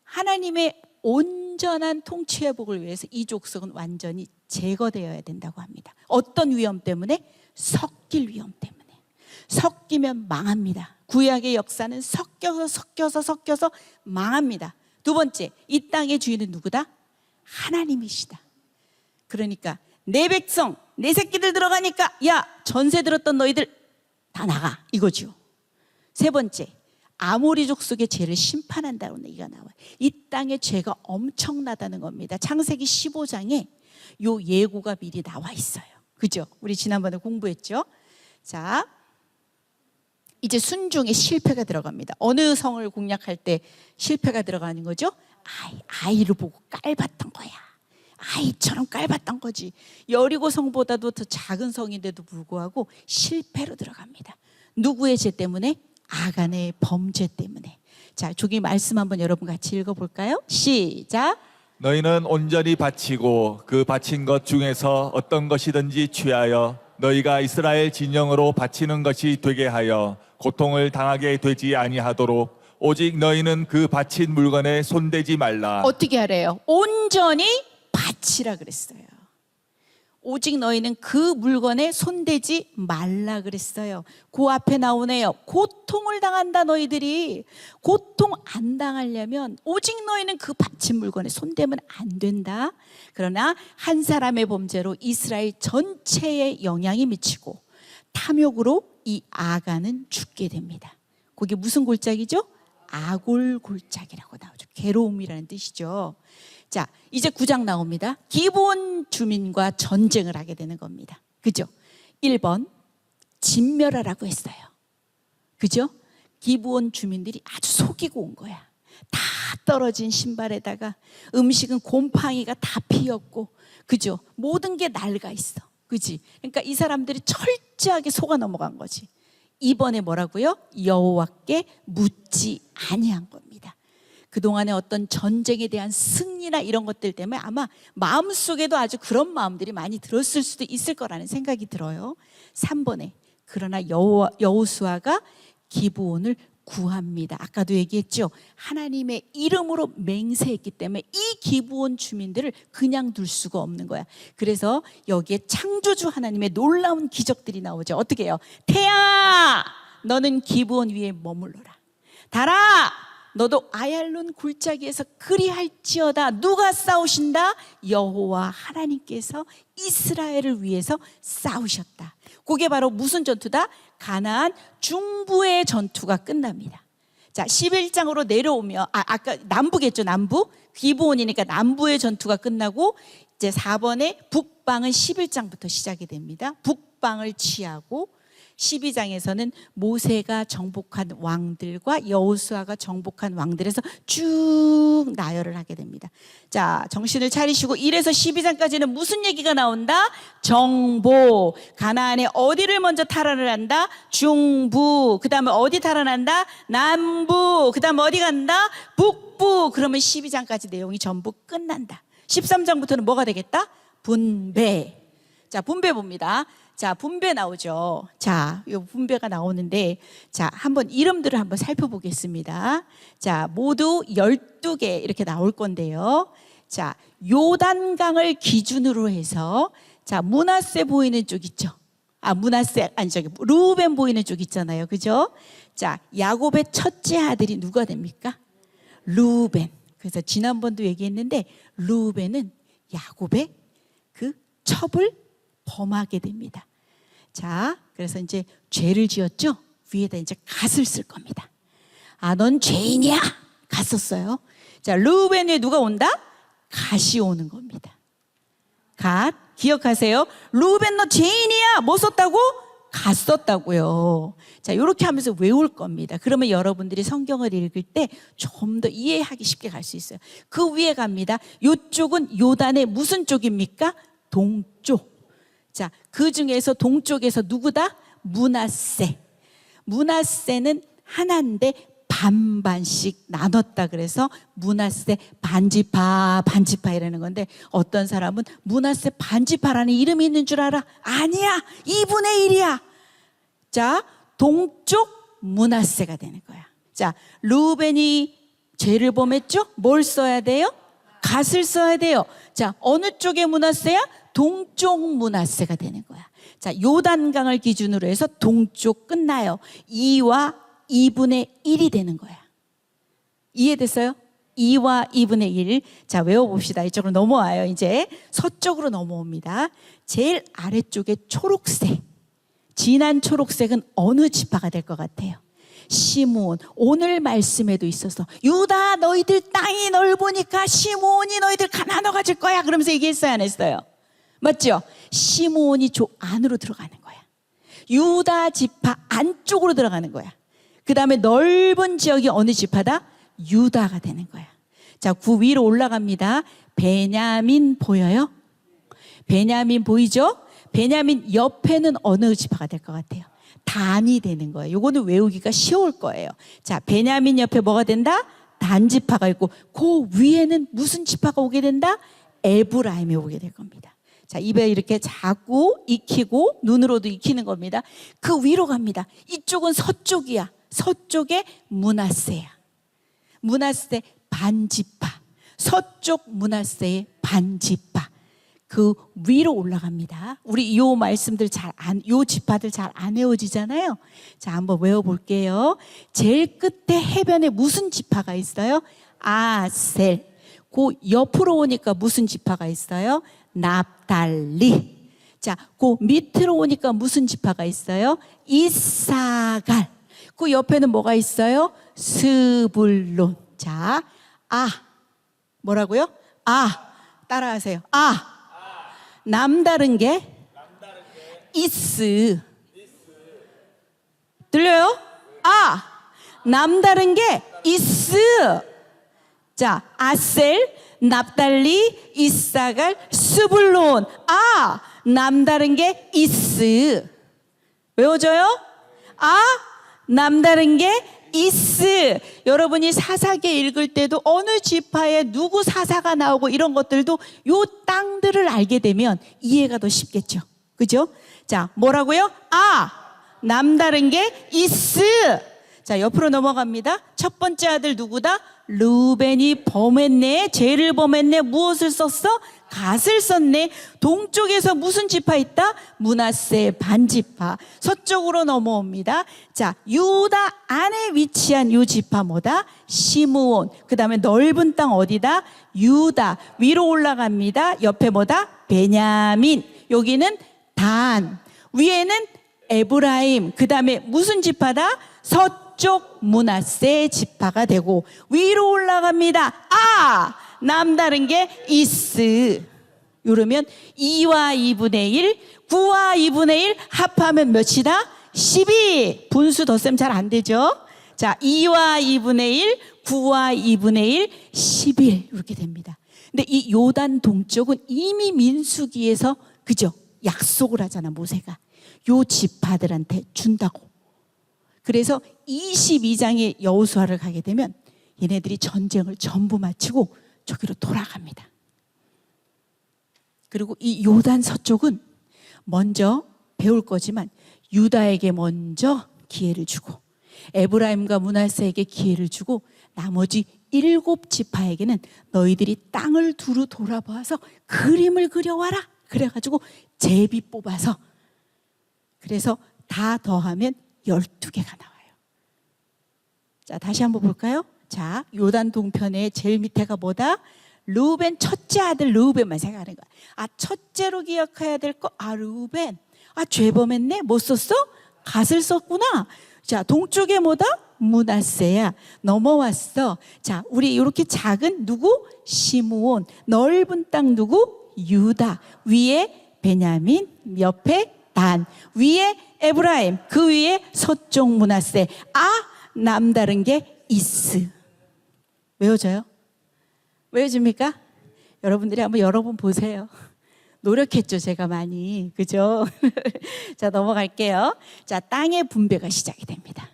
하나님의 온전한 통치 회복을 위해서 이 족속은 완전히 제거되어야 된다고 합니다. 어떤 위험 때문에? 섞일 위험 때문에. 섞이면 망합니다. 구약의 역사는 섞여서 망합니다. 두 번째, 이 땅의 주인은 누구다? 하나님이시다. 그러니까 내 백성, 내 새끼들 들어가니까 야, 전세 들었던 너희들 다 나가 이거죠. 세 번째, 아모리 족속의 죄를 심판한다는 얘기가 나와요. 이 땅의 죄가 엄청나다는 겁니다. 창세기 15장에 요 예고가 미리 나와 있어요. 그죠? 우리 지난번에 공부했죠. 자, 이제 순종에 실패가 들어갑니다. 어느 성을 공략할 때 실패가 들어가는 거죠? 아이를 보고 깔봤던 거야. 아이처럼 깔봤던 거지. 여리고 성보다도 더 작은 성인데도 불구하고 실패로 들어갑니다. 누구의 죄 때문에? 아간의 범죄 때문에. 자, 조기 말씀 한번 여러분 같이 읽어볼까요? 시작.
너희는 온전히 바치고 그 바친 것 중에서 어떤 것이든지 취하여 너희가 이스라엘 진영으로 바치는 것이 되게 하여 고통을 당하게 되지 아니하도록 오직 너희는 그 바친 물건에 손대지 말라.
어떻게 하래요? 온전히 바치라 그랬어요. 오직 너희는 그 물건에 손대지 말라 그랬어요. 그 앞에 나오네요. 고통을 당한다. 너희들이 고통 안 당하려면 오직 너희는 그 바친 물건에 손대면 안 된다. 그러나 한 사람의 범죄로 이스라엘 전체에 영향이 미치고 탐욕으로 이 아간은 죽게 됩니다. 그게 무슨 골짜기죠? 아골골짜기라고 나오죠. 괴로움이라는 뜻이죠. 자, 이제 9장 나옵니다. 기브온 주민과 전쟁을 하게 되는 겁니다. 그죠? 1번 진멸하라고 했어요. 그죠? 기브온 주민들이 아주 속이고 온 거야. 다 떨어진 신발에다가 음식은 곰팡이가 다 피었고, 그죠? 모든 게 낡아 있어. 그지? 그러니까 이 사람들이 철저하게 속아 넘어간 거지. 2번에 뭐라고요? 여호와께 묻지 아니한 겁니다. 그동안의 어떤 전쟁에 대한 승리나 이런 것들 때문에 아마 마음속에도 아주 그런 마음들이 많이 들었을 수도 있을 거라는 생각이 들어요. 3번에 그러나 여호수아가 기브온을 구합니다. 아까도 얘기했죠. 하나님의 이름으로 맹세했기 때문에 이 기브온 주민들을 그냥 둘 수가 없는 거야. 그래서 여기에 창조주 하나님의 놀라운 기적들이 나오죠. 어떻게 해요? 태양아, 너는 기브온 위에 머물러라. 달아, 너도 아얄론 골짜기에서 그리할지어다. 누가 싸우신다? 여호와 하나님께서 이스라엘을 위해서 싸우셨다. 그게 바로 무슨 전투다? 가나안 중부의 전투가 끝납니다. 자, 11장으로 내려오면 아까 남부겠죠. 남부. 기브온이니까 남부의 전투가 끝나고 이제 4번에 북방은 11장부터 시작이 됩니다. 북방을 취하고 12장에서는 모세가 정복한 왕들과 여호수아가 정복한 왕들에서 쭉 나열을 하게 됩니다. 자, 정신을 차리시고 1에서 12장까지는 무슨 얘기가 나온다? 정복. 가나안에 어디를 먼저 탈환을 한다? 중부. 그 다음에 어디 탈환한다? 남부. 그 다음에 어디 간다? 북부. 그러면 12장까지 내용이 전부 끝난다. 13장부터는 뭐가 되겠다? 분배. 자, 분배 봅니다. 자, 분배 나오죠. 자, 이 분배가 나오는데, 자, 한번 이름들을 한번 살펴보겠습니다. 자, 모두 12개 이렇게 나올 건데요. 자, 요단강을 기준으로 해서, 자, 므낫세 보이는 쪽 있죠. 르우벤 보이는 쪽 있잖아요. 그죠? 자, 야곱의 첫째 아들이 누가 됩니까? 르우벤. 그래서 지난번도 얘기했는데, 르우벤은 야곱의 그 첩을 범하게 됩니다. 자, 그래서 이제 죄를 지었죠? 위에다 이제 갓을 쓸 겁니다. 아, 넌 죄인이야! 갓 썼어요. 자, 르우벤에 누가 온다? 갓이 오는 겁니다. 갓. 기억하세요. 르우벤 너 죄인이야! 뭐 썼다고? 갓 썼다고요. 자, 이렇게 하면서 외울 겁니다. 그러면 여러분들이 성경을 읽을 때 좀 더 이해하기 쉽게 갈 수 있어요. 그 위에 갑니다. 이쪽은 요단의 무슨 쪽입니까? 동쪽. 자, 그 중에서 동쪽에서 누구다? 므낫세. 므낫세는 하나인데 반반씩 나눴다 그래서 므낫세 반지파 반지파이라는 건데, 어떤 사람은 므낫세 반지파라는 이름이 있는 줄 알아? 아니야, 2분의 1이야. 자, 동쪽 므낫세가 되는 거야. 자, 르우벤이 죄를 범했죠? 뭘 써야 돼요? 갓을 써야 돼요. 자, 어느 쪽의 므낫세야? 동쪽 므낫세가 되는 거야. 자, 요단강을 기준으로 해서 동쪽 끝나요. 2와 2분의 1이 되는 거야. 이해됐어요? 2와 2분의 1. 자, 외워봅시다. 이쪽으로 넘어와요. 이제 서쪽으로 넘어옵니다. 제일 아래쪽에 초록색, 진한 초록색은 어느 지파가 될 것 같아요? 시므온. 오늘 말씀에도 있어서 유다 너희들 땅이 넓으니까 시므온이 너희들 가나안어가 줄 거야 그러면서 얘기했어요, 안 했어요? 맞죠? 시므온이 안으로 들어가는 거야. 유다 지파 안쪽으로 들어가는 거야. 그 다음에 넓은 지역이 어느 지파다? 유다가 되는 거야. 자, 그 위로 올라갑니다. 베냐민 보여요? 베냐민 보이죠? 베냐민 옆에는 어느 지파가 될 것 같아요? 단이 되는 거예요. 요거는 외우기가 쉬울 거예요. 자, 베냐민 옆에 뭐가 된다? 단 지파가 있고, 그 위에는 무슨 지파가 오게 된다? 에브라임이 오게 될 겁니다. 자, 입에 이렇게 자꾸 익히고 눈으로도 익히는 겁니다. 그 위로 갑니다. 이쪽은 서쪽이야. 서쪽에 므낫세야. 므낫세 반지파. 서쪽 므낫세의 반지파. 그 위로 올라갑니다. 우리 요 말씀들 요 지파들 잘 안 외워지잖아요. 자, 한번 외워볼게요. 제일 끝에 해변에 무슨 지파가 있어요? 아셀. 그 옆으로 오니까 무슨 지파가 있어요? 납달리. 자, 그 밑으로 오니까 무슨 지파가 있어요? 이사갈. 그 옆에는 뭐가 있어요? 스불론. 자, 뭐라고요? 따라하세요. 남다른 게 이스. 들려요? 남다른 게 이스. 자, 아셀, 납달리, 이사갈, 스불론. 남다른 게 이스. 외워져요? 남다른 게 이스. 여러분이 사사기 읽을 때도 어느 지파에 누구 사사가 나오고 이런 것들도 요 땅들을 알게 되면 이해가 더 쉽겠죠. 그죠? 자, 뭐라고요? 남다른 게 이스. 자, 옆으로 넘어갑니다. 첫 번째 아들 누구다? 르우벤이 범했네. 죄를 범했네. 무엇을 썼어? 갓을 썼네. 동쪽에서 무슨 지파 있다? 므낫세 반지파. 서쪽으로 넘어옵니다. 자, 유다 안에 위치한 요 지파 뭐다? 시므온. 그 다음에 넓은 땅 어디다? 유다. 위로 올라갑니다. 옆에 뭐다? 베냐민. 여기는 단. 위에는 에브라임. 그 다음에 무슨 지파다? 서쪽 므낫세 지파가 되고, 위로 올라갑니다. 남다른 게 이스. 이러면 2와 2분의 1, 9와 2분의 1 합하면 몇이다? 12. 분수 덧셈 잘 안 되죠? 자, 2와 2분의 1, 9와 2분의 1, 11 이렇게 됩니다. 근데 이 요단 동쪽은 이미 민수기에서 그죠? 약속을 하잖아, 모세가. 요 지파들한테 준다고. 그래서 22장의 여호수아를 가게 되면 얘네들이 전쟁을 전부 마치고 저기로 돌아갑니다. 그리고 이 요단 서쪽은 먼저 배울 거지만 유다에게 먼저 기회를 주고 에브라임과 므낫세에게 기회를 주고 나머지 7지파에게는 너희들이 땅을 두루 돌아봐서 그림을 그려와라. 그래가지고 제비 뽑아서 그래서 다 더하면 12개가 나와요. 자, 다시 한번 볼까요? 자, 요단 동편의 제일 밑에가 뭐다? 르우벤 첫째 아들 르우벤만 생각하는 거야. 아, 첫째로 기억해야 될 거. 아, 르우벤. 아, 죄범했네. 뭐 썼어? 갓을 썼구나. 자, 동쪽에 뭐다? 므낫세야. 넘어왔어. 자, 우리 이렇게 작은 누구? 시므온. 넓은 땅 누구? 유다. 위에 베냐민, 옆에 단, 위에 에브라임, 그 위에 서쪽 므낫세. 아, 남다른 게 이스. 외워져요? 외워집니까? 여러분들이 한번 여러 번 보세요. 노력했죠, 제가 많이. 그죠? 자, 넘어갈게요. 자, 땅의 분배가 시작이 됩니다.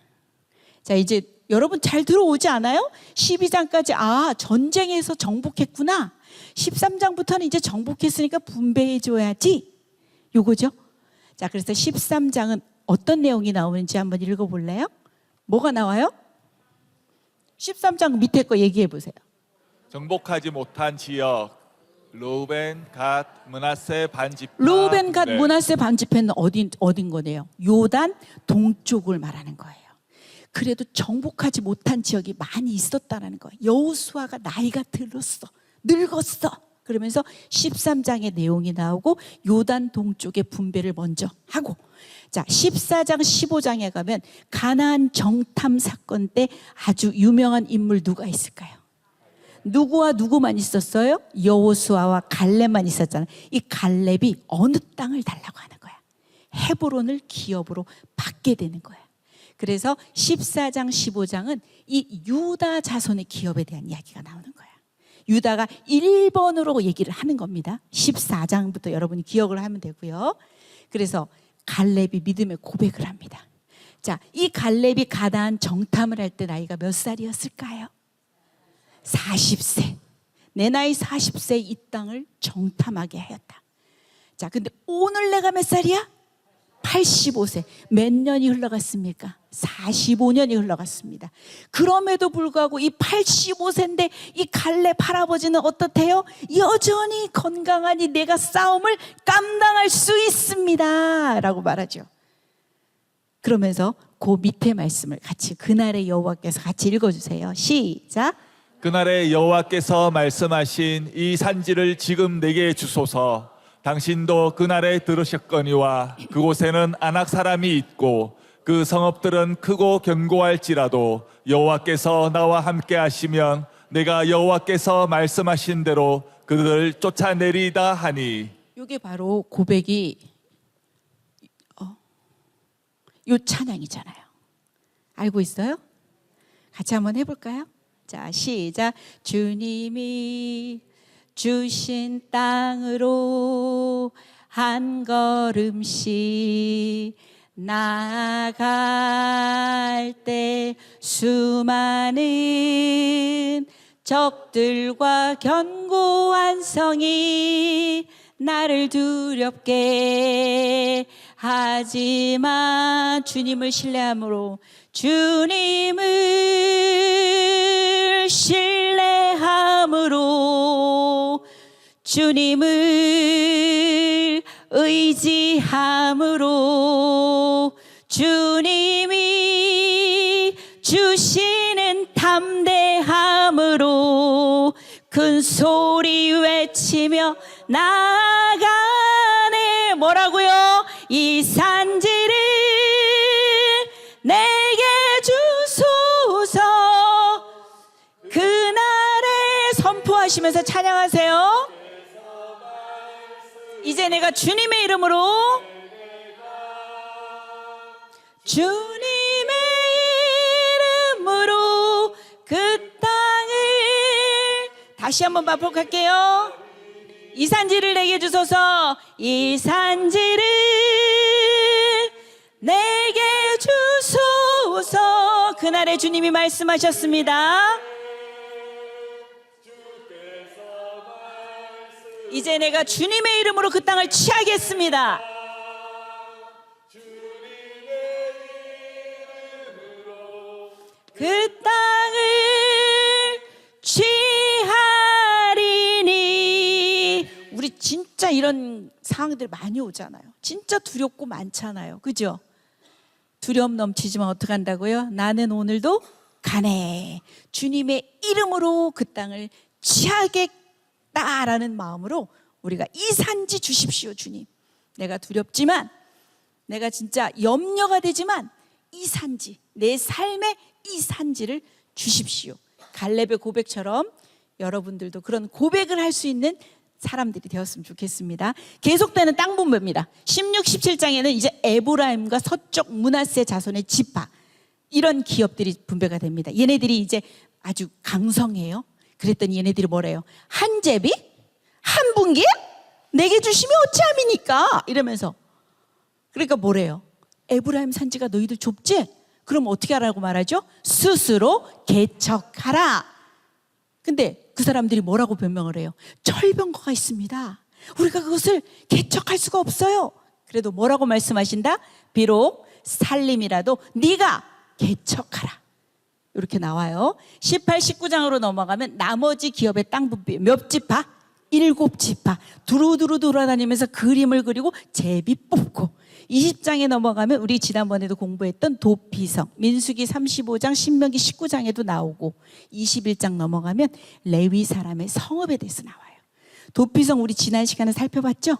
자, 이제 여러분 잘 들어오지 않아요? 12장까지 아, 전쟁에서 정복했구나. 13장부터는 이제 정복했으니까 분배해줘야지. 요거죠? 자, 그래서 13장은 어떤 내용이 나오는지 한번 읽어볼래요? 뭐가 나와요? 13장 밑에 거 얘기해 보세요.
정복하지 못한 지역 르우벤, 갓, 므낫세 반지파.
르우벤, 갓,
네.
므낫세 반지파는 어딘 거네요? 요단 동쪽을 말하는 거예요. 그래도 정복하지 못한 지역이 많이 있었다는 거예요. 여호수아가 나이가 들었어, 늙었어. 그러면서 13장의 내용이 나오고 요단 동쪽의 분배를 먼저 하고, 자, 14장 15장에 가면 가나안 정탐 사건 때 아주 유명한 인물 누가 있을까요? 누구와 누구만 있었어요? 여호수아와 갈렙만 있었잖아요. 이 갈렙이 어느 땅을 달라고 하는 거야? 헤브론을 기업으로 받게 되는 거야. 그래서 14장 15장은 이 유다 자손의 기업에 대한 이야기가 나오는 거야. 유다가 1번으로 얘기를 하는 겁니다. 14장부터 여러분이 기억을 하면 되고요. 그래서 갈렙이 믿음의 고백을 합니다. 자, 이 갈렙이 가나안 정탐을 할 때 나이가 몇 살이었을까요? 40세. 내 나이 40세 이 땅을 정탐하게 하였다. 자, 근데 오늘 내가 몇 살이야? 85세. 몇 년이 흘러갔습니까? 45년이 흘러갔습니다. 그럼에도 불구하고 이 85세인데 이 갈렙 할아버지는 어떻대요? 여전히 건강하니 내가 싸움을 감당할 수 있습니다 라고 말하죠. 그러면서 그 밑에 말씀을 같이 그날의 여호와께서 같이 읽어주세요. 시작.
그날에 여호와께서 말씀하신 이 산지를 지금 내게 주소서. 당신도 그날에 들으셨거니와 그곳에는 아낙 사람이 있고 그 성읍들은 크고 견고할지라도 여호와께서 나와 함께 하시면 내가 여호와께서 말씀하신 대로 그들을 쫓아내리다 하니.
이게 바로 고백이 요 찬양이잖아요. 알고 있어요? 같이 한번 해볼까요? 자, 시작. 주님이 주신 땅으로 한 걸음씩 나아갈 때 수많은 적들과 견고한 성이 나를 두렵게 하지만 주님을 신뢰함으로 주님을 신뢰함으로 주님을 의지함으로 주님이 주시는 담대함으로 큰 소리 외치며 나아가네. 뭐라고요? 이 산지를 내게 주소서. 그날에 선포하시면서 찬양하세요. 이제 내가 주님의 이름으로 주님의 이름으로 그 땅을 다시 한번 반복할게요. 이 산지를 내게 주소서. 이 산지를 내게 주소서. 그날에 주님이 말씀하셨습니다. 이제 내가 주님의 이름으로 그 땅을 취하겠습니다. 그 땅을 취하리니. 우리 진짜 이런 상황들 많이 오잖아요. 진짜 두렵고 많잖아요. 그죠? 두려움 넘치지만 어떻게 한다고요? 나는 오늘도 가네. 주님의 이름으로 그 땅을 취하겠다라는 마음으로 우리가 이 산지 주십시오. 주님, 내가 두렵지만, 내가 진짜 염려가 되지만 이 산지, 내 삶의 이 산지를 주십시오. 갈렙의 고백처럼 여러분들도 그런 고백을 할 수 있는 사람들이 되었으면 좋겠습니다. 계속되는 땅 분배입니다. 16, 17장에는 이제 에브라임과 서쪽 므낫세 자손의 지파, 이런 기업들이 분배가 됩니다. 얘네들이 이제 아주 강성해요. 그랬더니 얘네들이 뭐래요? 한 제비? 한 분기? 내게 주시면 어찌함이니까? 이러면서. 그러니까 뭐래요? 에브라임 산지가 너희들 좁지? 그럼 어떻게 하라고 말하죠? 스스로 개척하라. 근데 그 사람들이 뭐라고 변명을 해요? 철병거가 있습니다. 우리가 그것을 개척할 수가 없어요. 그래도 뭐라고 말씀하신다? 비록 살림이라도 네가 개척하라. 이렇게 나와요. 18, 19장으로 넘어가면 나머지 기업의 땅 분배 몇 지파? 7지파. 두루두루 돌아다니면서 그림을 그리고 제비 뽑고. 20장에 넘어가면 우리 지난번에도 공부했던 도피성, 민수기 35장, 신명기 19장에도 나오고, 21장 넘어가면 레위 사람의 성읍에 대해서 나와요. 도피성 우리 지난 시간에 살펴봤죠?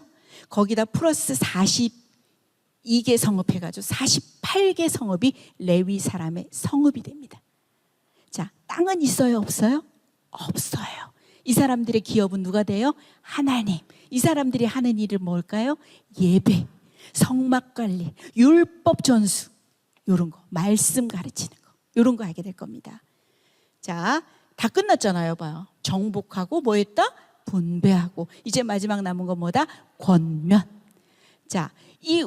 거기다 플러스 42개 성읍 해가지고 48개 성읍이 레위 사람의 성읍이 됩니다. 자, 땅은 있어요, 없어요? 없어요. 이 사람들의 기업은 누가 돼요? 하나님. 이 사람들이 하는 일은 뭘까요? 예배, 성막관리, 율법 전수, 이런 거, 말씀 가르치는 거, 이런 거 하게 될 겁니다. 자, 다 끝났잖아요. 봐요. 정복하고 뭐 했다? 분배하고. 이제 마지막 남은 건 뭐다? 권면. 자, 이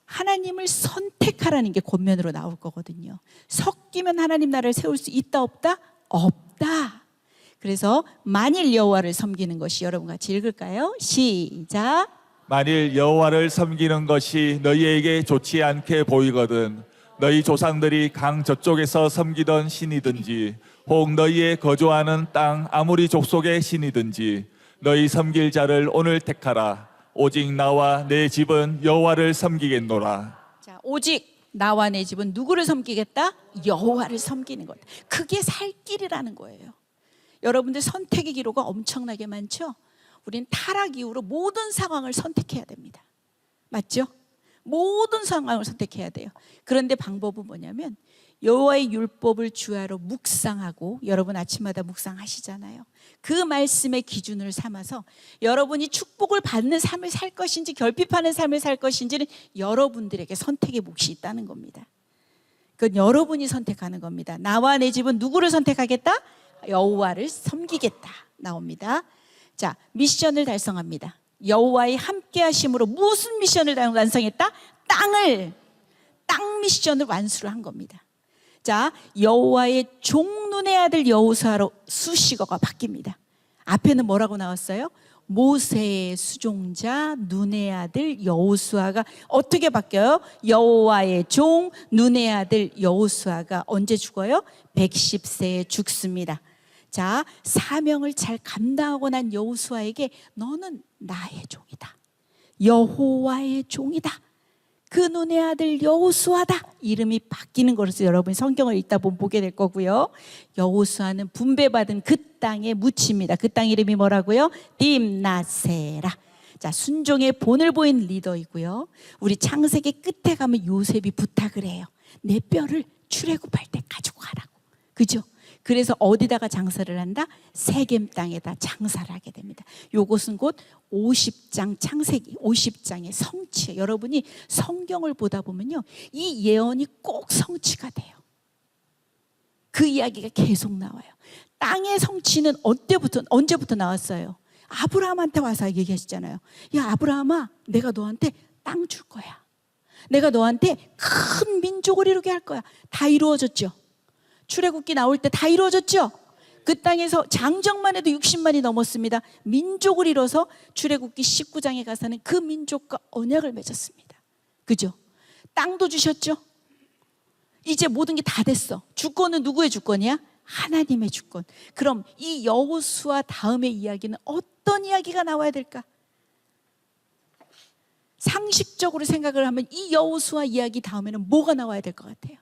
하나님을 선택하라는 게 권면으로 나올 거거든요. 섞이면 하나님 나라를 세울 수 있다, 없다? 없다. 그래서 만일 여호와를 섬기는 것이, 여러분 같이 읽을까요? 시작.
만일 여호와를 섬기는 것이 너희에게 좋지 않게 보이거든 너희 조상들이 강 저쪽에서 섬기던 신이든지 혹 너희의 거주하는 땅 아무리 족속의 신이든지 너희 섬길 자를 오늘 택하라. 오직 나와 내 집은 여호와를 섬기겠노라.
자, 오직 나와 내 집은 누구를 섬기겠다? 여호와를 섬기는 거다. 그게 살 길이라는 거예요. 여러분들 선택의 기로가 엄청나게 많죠? 우린 타락 이후로 모든 상황을 선택해야 됩니다. 맞죠? 모든 상황을 선택해야 돼요. 그런데 방법은 뭐냐면 여호와의 율법을 주야로 묵상하고, 여러분 아침마다 묵상하시잖아요. 그 말씀의 기준을 삼아서 여러분이 축복을 받는 삶을 살 것인지 결핍하는 삶을 살 것인지는 여러분들에게 선택의 몫이 있다는 겁니다. 그건 여러분이 선택하는 겁니다. 나와 내 집은 누구를 선택하겠다? 여호와를 섬기겠다 나옵니다. 자, 미션을 달성합니다. 여호와의 함께 하심으로 무슨 미션을 완성했다? 땅 미션을 완수를 한 겁니다. 자, 여호와의 종 눈의 아들 여호수아로 수식어가 바뀝니다. 앞에는 뭐라고 나왔어요? 모세의 수종자 눈의 아들 여호수아가 어떻게 바뀌어요? 여호와의 종 눈의 아들 여호수아가 언제 죽어요? 110세에 죽습니다. 자, 사명을 잘 감당하고 난 여호수아에게 너는 나의 종이다, 여호와의 종이다, 그 눈의 아들 여호수아다, 이름이 바뀌는 것을 여러분이 성경을 읽다 보면 보게 될 거고요. 여호수아는 분배받은 그 땅에 묻힙니다. 그 땅 이름이 뭐라고요? 딥나세라. 자, 순종의 본을 보인 리더이고요. 우리 창세기 끝에 가면 요셉이 부탁을 해요. 내 뼈를 출애굽할 때 가지고 가라고. 그죠? 그래서 어디다가 장사를 한다? 세겜 땅에다 장사를 하게 됩니다. 요것은 곧 50장 창세기 50장의 성취. 여러분이 성경을 보다 보면요, 이 예언이 꼭 성취가 돼요. 그 이야기가 계속 나와요. 땅의 성취는 언제부터 나왔어요? 아브라함한테 와서 얘기하시잖아요. 야, 아브라함아, 내가 너한테 땅 줄 거야. 내가 너한테 큰 민족을 이루게 할 거야. 다 이루어졌죠. 출애굽기 나올 때 다 이루어졌죠. 그 땅에서 장정만 해도 60만이 넘었습니다. 민족을 이뤄서 출애굽기 19장에 가서는 그 민족과 언약을 맺었습니다. 그죠? 땅도 주셨죠? 이제 모든 게 다 됐어. 주권은 누구의 주권이야? 하나님의 주권. 그럼 이 여호수아 다음의 이야기는 어떤 이야기가 나와야 될까? 상식적으로 생각을 하면 이 여호수아 이야기 다음에는 뭐가 나와야 될 것 같아요?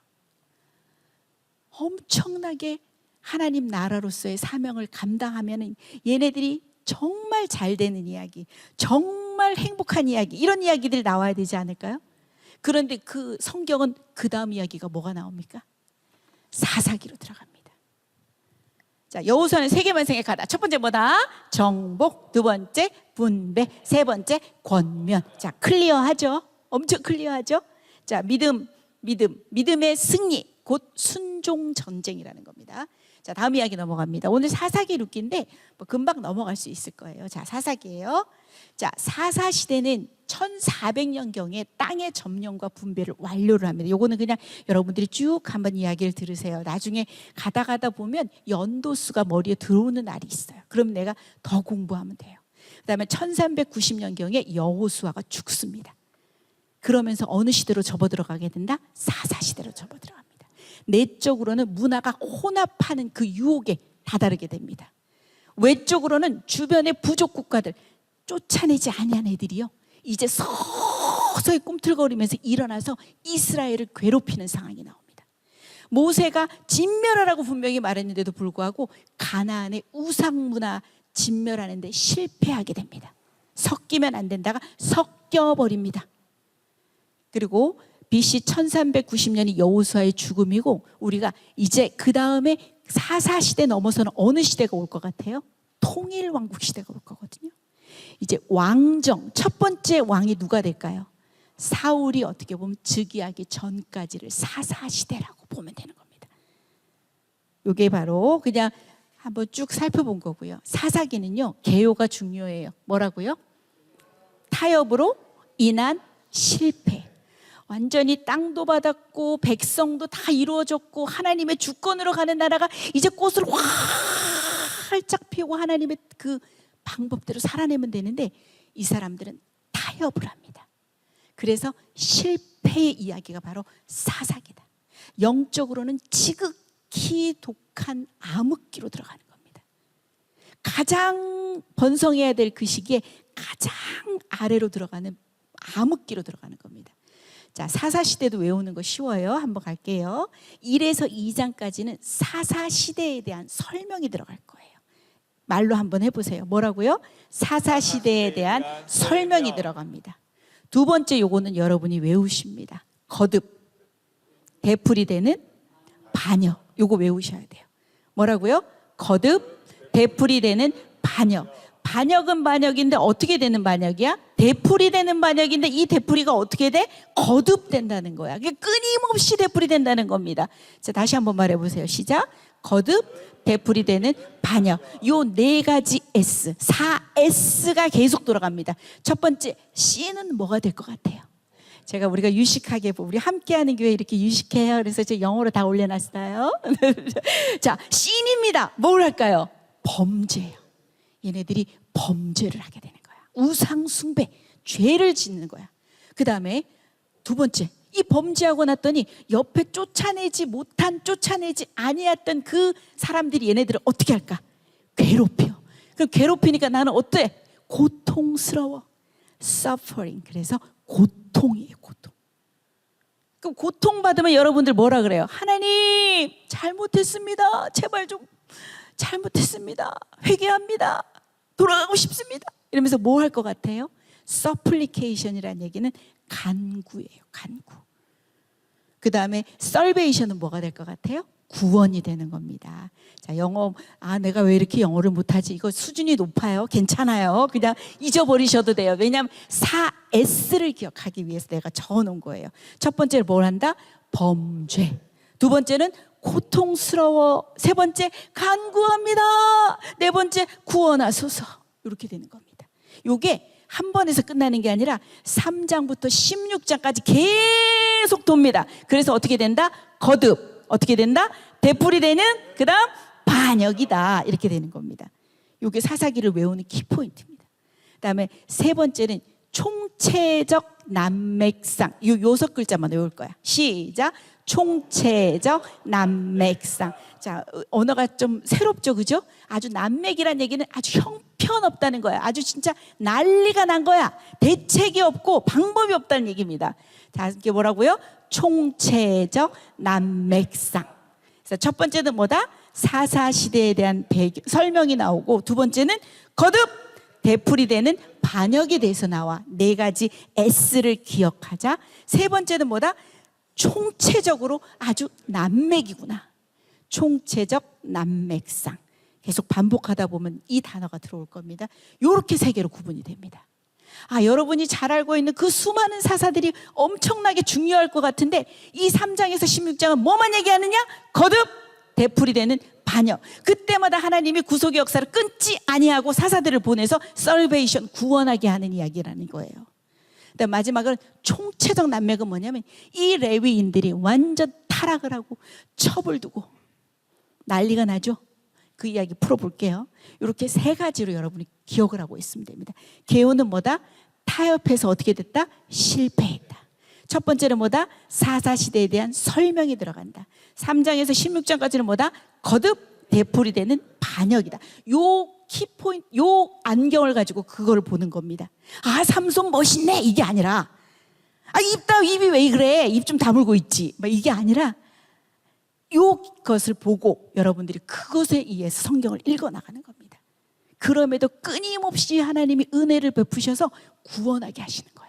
엄청나게 하나님 나라로서의 사명을 감당하면 얘네들이 정말 잘 되는 이야기, 정말 행복한 이야기, 이런 이야기들이 나와야 되지 않을까요? 그런데 그 성경은 그 다음 이야기가 뭐가 나옵니까? 사사기로 들어갑니다. 자, 여호수아는 세 개만 생각하다. 첫 번째 뭐다? 정복. 두 번째 분배. 세 번째 권면. 자, 클리어하죠? 엄청 클리어하죠? 자, 믿음의 승리, 곧 순종 전쟁이라는 겁니다. 자, 다음 이야기 넘어갑니다. 오늘 사사기 룻기인데 뭐 금방 넘어갈 수 있을 거예요. 자, 사사기예요. 자, 사사 시대는 1400년경에 땅의 점령과 분배를 완료를 합니다. 요거는 그냥 여러분들이 쭉 한번 이야기를 들으세요. 나중에 가다 보면 연도수가 머리에 들어오는 날이 있어요. 그럼 내가 더 공부하면 돼요. 그다음에 1390년경에 여호수아가 죽습니다. 그러면서 어느 시대로 접어들어가게 된다? 사사 시대로 접어들어갑니다. 내적으로는 문화가 혼합하는 그 유혹에 다다르게 됩니다. 외적으로는 주변의 부족 국가들, 쫓아내지 아니한 애들이요, 이제 서서히 꿈틀거리면서 일어나서 이스라엘을 괴롭히는 상황이 나옵니다. 모세가 진멸하라고 분명히 말했는데도 불구하고 가나안의 우상 문화 진멸하는 데 실패하게 됩니다. 섞이면 안 된다가 섞여버립니다. 그리고 BC 1390년이 여호수아의 죽음이고, 우리가 이제 그 다음에 사사시대 넘어서는 어느 시대가 올 것 같아요? 통일왕국 시대가 올 거거든요. 이제 왕정, 첫 번째 왕이 누가 될까요? 사울이 어떻게 보면 즉위하기 전까지를 사사시대라고 보면 되는 겁니다. 이게 바로 그냥 한번 쭉 살펴본 거고요. 사사기는요, 개요가 중요해요. 뭐라고요? 타협으로 인한 실패. 완전히 땅도 받았고 백성도 다 이루어졌고 하나님의 주권으로 가는 나라가 이제 꽃을 활짝 피우고 하나님의 그 방법대로 살아내면 되는데, 이 사람들은 타협을 합니다. 그래서 실패의 이야기가 바로 사사기다. 영적으로는 지극히 독한 암흑기로 들어가는 겁니다. 가장 번성해야 될 그 시기에 가장 아래로 들어가는 암흑기로 들어가는 겁니다. 자, 사사시대도 외우는 거 쉬워요. 한번 갈게요. 1에서 2장까지는 사사시대에 대한 설명이 들어갈 거예요. 말로 한번 해보세요. 뭐라고요? 사사시대에 대한 설명이 들어갑니다. 두 번째 요거는 여러분이 외우십니다. 거듭, 되풀이 되는 반역. 요거 외우셔야 돼요. 뭐라고요? 거듭, 되풀이 되는 반역. 반역은 반역인데 어떻게 되는 반역이야? 되풀이 되는 반역인데 이 되풀이가 어떻게 돼? 거듭된다는 거야. 끊임없이 되풀이 된다는 겁니다. 자, 다시 한번 말해보세요. 시작. 거듭, 되풀이 되는 반역. 요 네 가지 S, 4S가 계속 돌아갑니다. 첫 번째 C는 뭐가 될 것 같아요? 제가 우리가 유식하게, 우리 함께하는 교회 이렇게 유식해요. 그래서 제가 영어로 다 올려놨어요. 자, C입니다. 뭘 할까요? 범죄예요. 얘네들이 범죄를 하게 되는 거야. 우상 숭배, 죄를 짓는 거야. 그 다음에 두 번째, 이 범죄하고 났더니 옆에 쫓아내지 아니했던 그 사람들이 얘네들을 어떻게 할까? 괴롭혀. 그럼 괴롭히니까 나는 어때? 고통스러워. suffering. 그래서 고통이에요, 고통. 그럼 고통받으면 여러분들 뭐라 그래요? 하나님, 잘못했습니다. 제발 좀, 잘못했습니다. 회개합니다. 돌아가고 싶습니다. 이러면서 뭐 할 것 같아요? supplication이라는 얘기는 간구예요, 간구. 그 다음에 salvation은 뭐가 될 것 같아요? 구원이 되는 겁니다. 자, 영어, 내가 왜 이렇게 영어를 못하지? 이거 수준이 높아요. 괜찮아요. 그냥 잊어버리셔도 돼요. 왜냐하면 4S를 기억하기 위해서 내가 적어놓은 거예요. 첫 번째는 뭘 한다? 범죄. 두 번째는 고통스러워. 세 번째, 간구합니다. 네 번째, 구원하소서. 이렇게 되는 겁니다. 이게 한 번에서 끝나는 게 아니라 3장부터 16장까지 계속 돕니다. 그래서 어떻게 된다? 거듭. 어떻게 된다? 되풀이 되는, 그 다음 반역이다. 이렇게 되는 겁니다. 이게 사사기를 외우는 키포인트입니다. 그다음에 세 번째는 총체적 난맥상. 요 6글자만 외울 거야. 시작. 총체적 난맥상. 자, 언어가 좀 새롭죠, 그죠? 아주 난맥이란 얘기는 아주 형편없다는 거야. 아주 진짜 난리가 난 거야. 대책이 없고 방법이 없다는 얘기입니다. 자, 이게 뭐라고요? 총체적 난맥상. 그래서 첫 번째는 뭐다? 사사 시대에 대한 설명이 나오고, 두 번째는 거듭 되풀이되는 반역에 대해서 나와. 네 가지 S를 기억하자. 세 번째는 뭐다? 총체적으로 아주 난맥이구나. 총체적 난맥상. 계속 반복하다 보면 이 단어가 들어올 겁니다. 이렇게 세 개로 구분이 됩니다. 아, 여러분이 잘 알고 있는 그 수많은 사사들이 엄청나게 중요할 것 같은데, 이 3장에서 16장은 뭐만 얘기하느냐? 거듭 되풀이되는 반역. 그때마다 하나님이 구속의 역사를 끊지 아니하고 사사들을 보내서 설베이션, 구원하게 하는 이야기라는 거예요. 그다음 마지막은 총체적 난맥은 뭐냐면, 이 레위인들이 완전 타락을 하고 첩을 두고 난리가 나죠. 그 이야기 풀어볼게요. 이렇게 세 가지로 여러분이 기억을 하고 있으면 됩니다. 계오는 뭐다? 타협해서 어떻게 됐다? 실패했다. 첫 번째는 뭐다? 사사시대에 대한 설명이 들어간다. 3장에서 16장까지는 뭐다? 거듭 되풀이되는 반역이다. 요 키포인트, 요 안경을 가지고 그걸 보는 겁니다. 아, 삼손 멋있네, 이게 아니라, 아, 입이 왜 그래, 입 좀 다물고 있지, 이게 아니라, 이것을 보고 여러분들이 그것에 의해서 성경을 읽어나가는 겁니다. 그럼에도 끊임없이 하나님이 은혜를 베푸셔서 구원하게 하시는 거예요.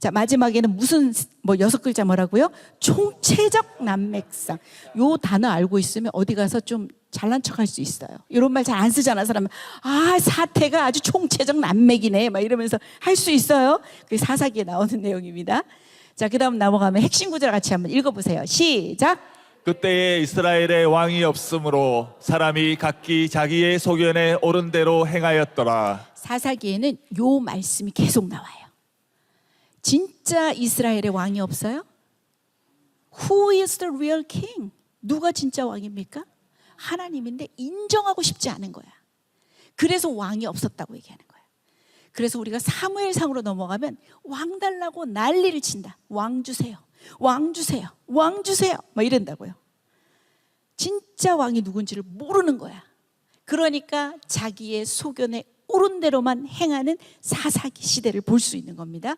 자, 마지막에는 무슨 6글자 뭐라고요? 총체적 난맥상. 요 단어 알고 있으면 어디 가서 좀 잘난 척할 수 있어요. 이런 말 잘 안 쓰잖아, 사람은. 아, 사태가 아주 총체적 난맥이네, 막 이러면서 할 수 있어요. 그게 사사기에 나오는 내용입니다. 자, 그 다음 넘어가면 핵심 구절 같이 한번 읽어보세요. 시작.
그때에 이스라엘에 왕이 없으므로 사람이 각기 자기의 소견에 옳은 대로 행하였더라.
사사기에는 요 말씀이 계속 나와요. 진짜 이스라엘에 왕이 없어요? Who is the real king? 누가 진짜 왕입니까? 하나님인데 인정하고 싶지 않은 거야. 그래서 왕이 없었다고 얘기하는 거야. 그래서 우리가 사무엘상으로 넘어가면 왕 달라고 난리를 친다. 왕 주세요, 왕 주세요, 왕 주세요, 막 이런다고요. 진짜 왕이 누군지를 모르는 거야. 그러니까 자기의 소견에 옳은 대로만 행하는 사사기 시대를 볼 수 있는 겁니다.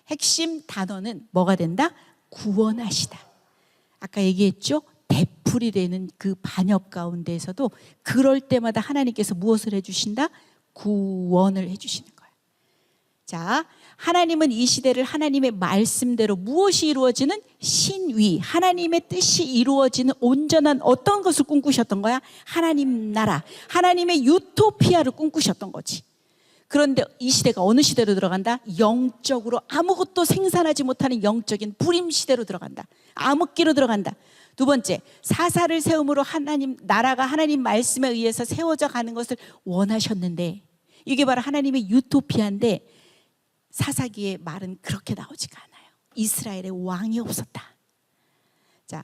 핵심 단어는 뭐가 된다? 구원하시다. 아까 얘기했죠? 되풀이되는 그 반역 가운데에서도 그럴 때마다 하나님께서 무엇을 해주신다? 구원을 해주시는 거예요. 자, 하나님은 이 시대를 하나님의 말씀대로 무엇이 이루어지는? 신위, 하나님의 뜻이 이루어지는 온전한 어떤 것을 꿈꾸셨던 거야? 하나님 나라, 하나님의 유토피아를 꿈꾸셨던 거지. 그런데 이 시대가 어느 시대로 들어간다? 영적으로 아무것도 생산하지 못하는 영적인 불임 시대로 들어간다. 암흑기로 들어간다. 두 번째, 사사를 세움으로 하나님 나라가 하나님 말씀에 의해서 세워져 가는 것을 원하셨는데, 이게 바로 하나님의 유토피아인데 사사기의 말은 그렇게 나오지가 않아요. 이스라엘에 왕이 없었다. 자,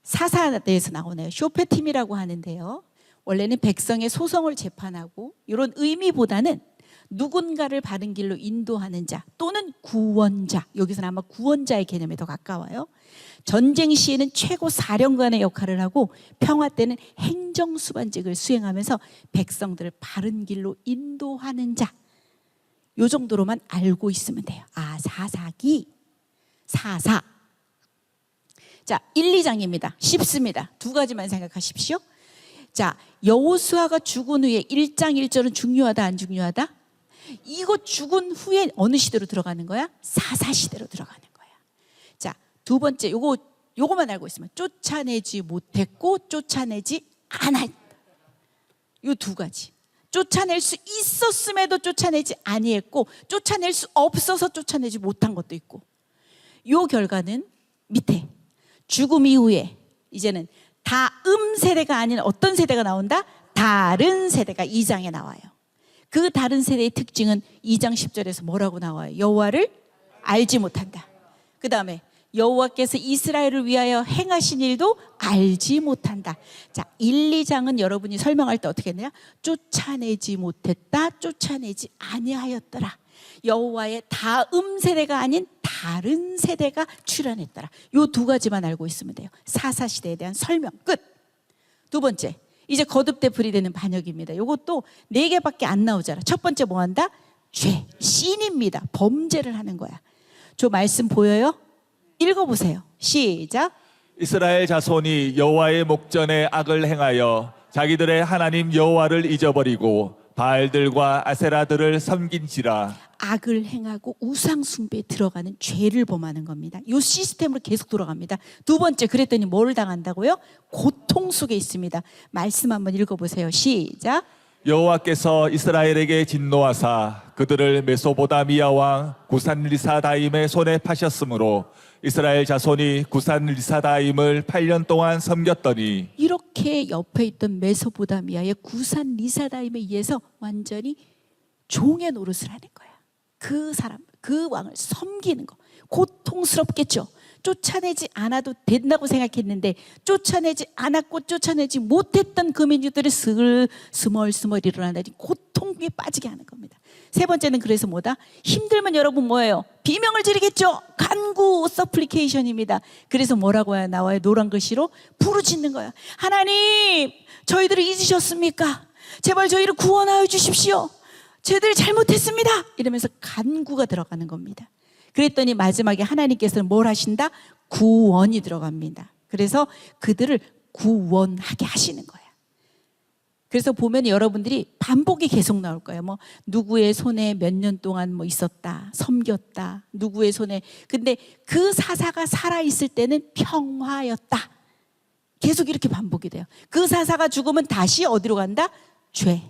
사사에 대해서 나오네요. 쇼페팀이라고 하는데요, 원래는 백성의 소송을 재판하고 이런 의미보다는 누군가를 바른 길로 인도하는 자 또는 구원자, 여기서는 아마 구원자의 개념에 더 가까워요. 전쟁 시에는 최고 사령관의 역할을 하고 평화 때는 행정수반직을 수행하면서 백성들을 바른 길로 인도하는 자, 요 정도로만 알고 있으면 돼요. 아, 사사기, 사사. 자, 1, 2장입니다. 쉽습니다. 두 가지만 생각하십시오. 자, 여호수아가 죽은 후에 1장 1절은 중요하다, 안 중요하다? 이거 죽은 후에 어느 시대로 들어가는 거야? 사사 시대로 들어가는 거야. 자, 두 번째, 요거만 알고 있으면 쫓아내지 못했고 쫓아내지 않았다. 요 두 가지. 쫓아낼 수 있었음에도 쫓아내지 아니했고 쫓아낼 수 없어서 쫓아내지 못한 것도 있고, 요 결과는 밑에 죽음 이후에 이제는 다음 세대가 아닌 어떤 세대가 나온다? 다른 세대가 2장에 나와요. 그 다른 세대의 특징은 2장 10절에서 뭐라고 나와요? 여호와를 알지 못한다. 그 다음에 여호와께서 이스라엘을 위하여 행하신 일도 알지 못한다. 자, 1, 2장은 여러분이 설명할 때 어떻게 했냐? 쫓아내지 못했다, 쫓아내지 아니하였더라. 여호와의 다음 세대가 아닌 다른 세대가 출현했더라. 요 두 가지만 알고 있으면 돼요. 사사시대에 대한 설명 끝. 두 번째, 이제 거듭되풀이 되는 반역입니다. 요것도 4개밖에 안 나오잖아. 첫 번째 뭐 한다? 죄, 신입니다. 범죄를 하는 거야. 저 말씀 보여요? 읽어보세요. 시작.
이스라엘 자손이 여호와의 목전에 악을 행하여 자기들의 하나님 여호와를 잊어버리고 바알들과 아세라들을 섬긴지라.
악을 행하고 우상 숭배에 들어가는 죄를 범하는 겁니다. 이 시스템으로 계속 돌아갑니다. 두 번째, 그랬더니 뭘 당한다고요? 고통 속에 있습니다. 말씀 한번 읽어보세요. 시작.
여호와께서 이스라엘에게 진노하사 그들을 메소보다미아 왕 구산 리사다임의 손에 파셨으므로 이스라엘 자손이 구산 리사다임을 8년 동안 섬겼더니.
이렇게 옆에 있던 메소보다미아의 구산 리사다임에 의해서 완전히 종의 노릇을 하는 거야. 그 사람, 그 왕을 섬기는 거 고통스럽겠죠. 쫓아내지 않아도 된다고 생각했는데 쫓아내지 않았고 쫓아내지 못했던 그 민족들이 스멀스멀 일어나니 고통에 빠지게 하는 겁니다. 세 번째는 그래서 뭐다? 힘들면 여러분 뭐예요? 비명을 지르겠죠. 간구 서플리케이션입니다. 그래서 뭐라고 나와요? 노란 글씨로 부르짖는 거야. 하나님, 저희들을 잊으셨습니까? 제발 저희를 구원하여 주십시오. 저희들이 잘못했습니다. 이러면서 간구가 들어가는 겁니다. 그랬더니 마지막에 하나님께서는 뭘 하신다? 구원이 들어갑니다. 그래서 그들을 구원하게 하시는 거예요. 그래서 보면 여러분들이 반복이 계속 나올 거예요. 뭐 누구의 손에 몇 년 동안 뭐 있었다, 섬겼다, 누구의 손에. 근데 그 사사가 살아 있을 때는 평화였다. 계속 이렇게 반복이 돼요. 그 사사가 죽으면 다시 어디로 간다? 죄.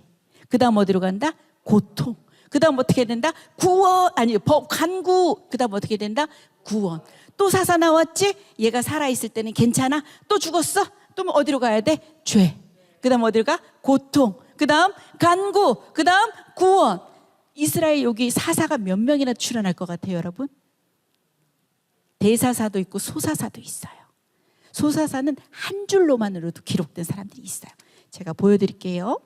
그다음 어디로 간다? 고통. 그다음 어떻게 된다? 구원. 아니, 간구. 그다음 어떻게 된다? 구원. 또 사사 나왔지? 얘가 살아 있을 때는 괜찮아. 또 죽었어? 또 어디로 가야 돼? 죄. 그다음 어디로 가? 고통. 그다음 간구. 그다음 구원. 이스라엘 여기 사사가 몇 명이나 출연할 것 같아요, 여러분? 대사사도 있고 소사사도 있어요. 소사사는 한 줄로만으로도 기록된 사람들이 있어요. 제가 보여드릴게요.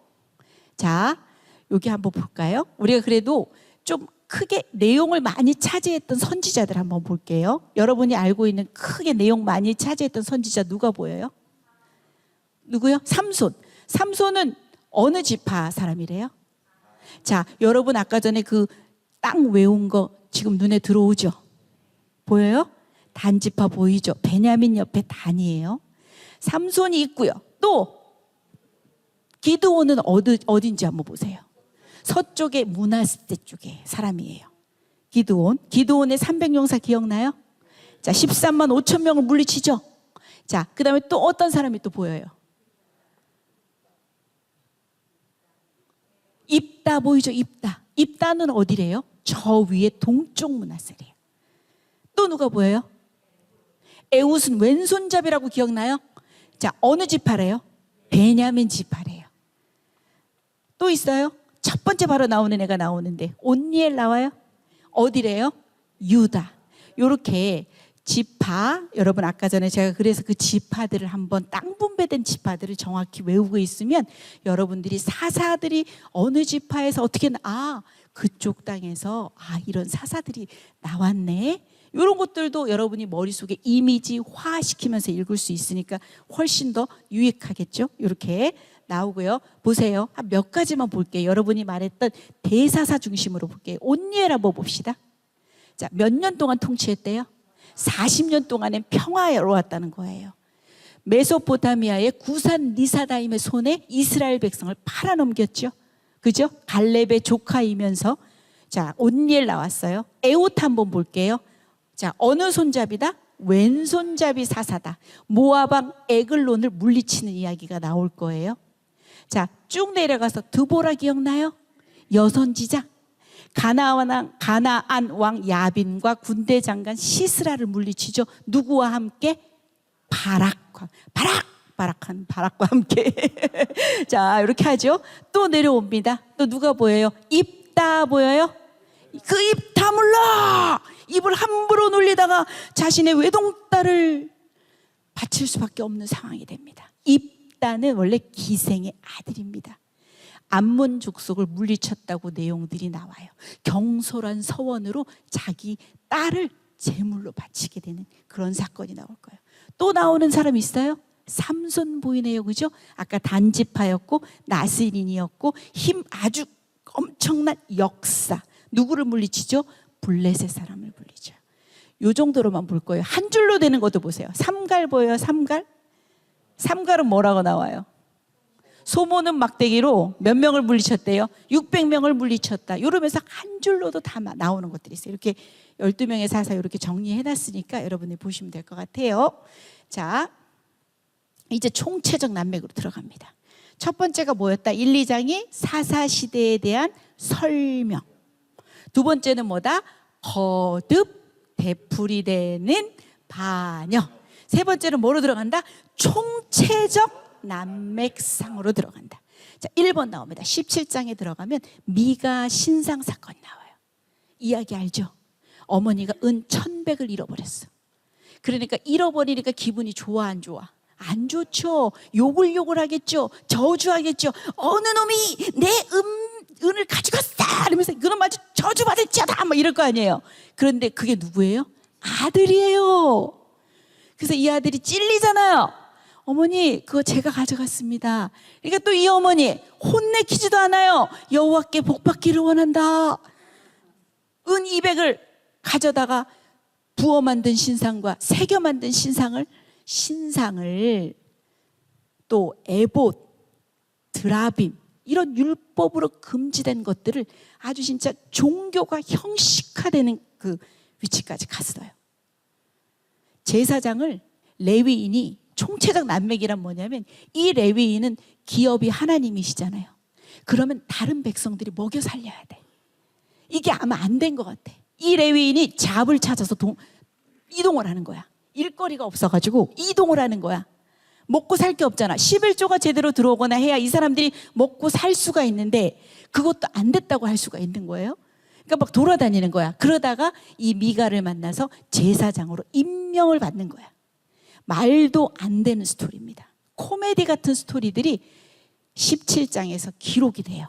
자, 여기 한번 볼까요? 우리가 그래도 좀 크게 내용을 많이 차지했던 선지자들 한번 볼게요. 여러분이 알고 있는 크게 내용 많이 차지했던 선지자 누가 보여요? 누구요? 삼손. 삼손은 어느 지파 사람이래요? 자, 여러분 아까 전에 그 땅 외운 거 지금 눈에 들어오죠? 보여요? 단지파 보이죠? 베냐민 옆에 단이에요. 삼손이 있고요. 또 기드온은 어딘지 한번 보세요. 서쪽의 문하세 쪽의 사람이에요. 기드온의 300용사 기억나요? 자, 13만 5천 명을 물리치죠. 자, 그 다음에 또 어떤 사람이 또 보여요? 입다 보이죠? 입다는 어디래요? 저 위에 동쪽 문하세래요. 또 누가 보여요? 에웃은 왼손잡이라고 기억나요? 자, 어느 지파래요? 베냐민 지파래요. 또 있어요? 첫 번째 바로 나오는 애가 나오는데 온니엘 나와요? 어디래요? 유다. 요렇게 지파, 여러분 아까 전에 제가 그래서 그 지파들을 한번 땅 분배된 지파들을 정확히 외우고 있으면 여러분들이 사사들이 어느 지파에서 어떻게 그쪽 땅에서 이런 사사들이 나왔네. 이런 것들도 여러분이 머릿속에 이미지화시키면서 읽을 수 있으니까 훨씬 더 유익하겠죠. 이렇게 나오고요. 보세요. 한 몇 가지만 볼게요. 여러분이 말했던 대사사 중심으로 볼게요. 온니엘 한번 봅시다. 자, 몇 년 동안 통치했대요? 40년 동안엔 평화로웠다는 거예요. 메소포타미아의 구산 리사다임의 손에 이스라엘 백성을 팔아넘겼죠. 그죠? 갈렙의 조카이면서. 자, 온니엘 나왔어요. 에웃 한번 볼게요. 자, 어느 손잡이다? 왼손잡이 사사다. 모압왕 에글론을 물리치는 이야기가 나올 거예요. 자, 쭉 내려가서 드보라 기억나요? 여선지자. 가나안 왕 야빈과 군대 장관 시스라를 물리치죠. 누구와 함께? 바락과 함께. 자, 이렇게 하죠. 또 내려옵니다. 또 누가 보여요? 입다 보여요? 그 입 다물라! 입을 함부로 놀리다가 자신의 외동딸을 바칠 수밖에 없는 상황이 됩니다. 입다는 원래 기생의 아들입니다. 암몬 족속을 물리쳤다고 내용들이 나와요. 경솔한 서원으로 자기 딸을 제물로 바치게 되는 그런 사건이 나올 거예요. 또 나오는 사람 있어요? 삼손 보이네요, 그죠? 아까 단지파였고 나스린이었고 힘 아주 엄청난 역사. 누구를 물리치죠? 블레셋 사람을 물리죠. 요 정도로만 볼 거예요. 한 줄로 되는 것도 보세요. 삼갈 보여요? 삼갈? 삼갈은 뭐라고 나와요? 소모는 막대기로 몇 명을 물리쳤대요? 600명을 물리쳤다. 이러면서 한 줄로도 다 나오는 것들이 있어요. 이렇게 12명의 사사 이렇게 정리해놨으니까 여러분이 보시면 될 것 같아요. 자, 이제 총체적 난맥으로 들어갑니다. 첫 번째가 뭐였다? 1, 2장이 사사시대에 대한 설명. 두 번째는 뭐다? 거듭 되풀이되는 반영. 세 번째는 뭐로 들어간다? 총체적 난맥상으로 들어간다. 자, 1번 나옵니다. 17장에 들어가면 미가 신상 사건이 나와요. 이야기 알죠? 어머니가 은 1,100을 잃어버렸어. 그러니까 잃어버리니까 기분이 좋아 안 좋아? 안 좋죠. 욕을 하겠죠. 저주하겠죠. 어느 놈이 내 은을 가져갔어 이러면서 그놈 아주 저주받을지어다 뭐 이럴 거 아니에요. 그런데 그게 누구예요? 아들이에요. 그래서 이 아들이 찔리잖아요. 어머니 그거 제가 가져갔습니다. 그러니까 또 이 어머니 혼내키지도 않아요. 여호와께 복받기를 원한다. 은 200을 가져다가 부어 만든 신상과 새겨 만든 신상을 또 에봇, 드라빔 이런 율법으로 금지된 것들을 아주 진짜 종교가 형식화되는 그 위치까지 갔어요. 제사장을 레위인이 총체적 난맥이란 뭐냐면 이 레위인은 기업이 하나님이시잖아요. 그러면 다른 백성들이 먹여 살려야 돼. 이게 아마 안 된 것 같아. 이 레위인이 잡을 찾아서 이동을 하는 거야. 일거리가 없어가지고 이동을 하는 거야. 먹고 살 게 없잖아. 11조가 제대로 들어오거나 해야 이 사람들이 먹고 살 수가 있는데 그것도 안 됐다고 할 수가 있는 거예요. 그러니까 막 돌아다니는 거야. 그러다가 이 미가를 만나서 제사장으로 임명을 받는 거야. 말도 안 되는 스토리입니다. 코미디 같은 스토리들이 17장에서 기록이 돼요.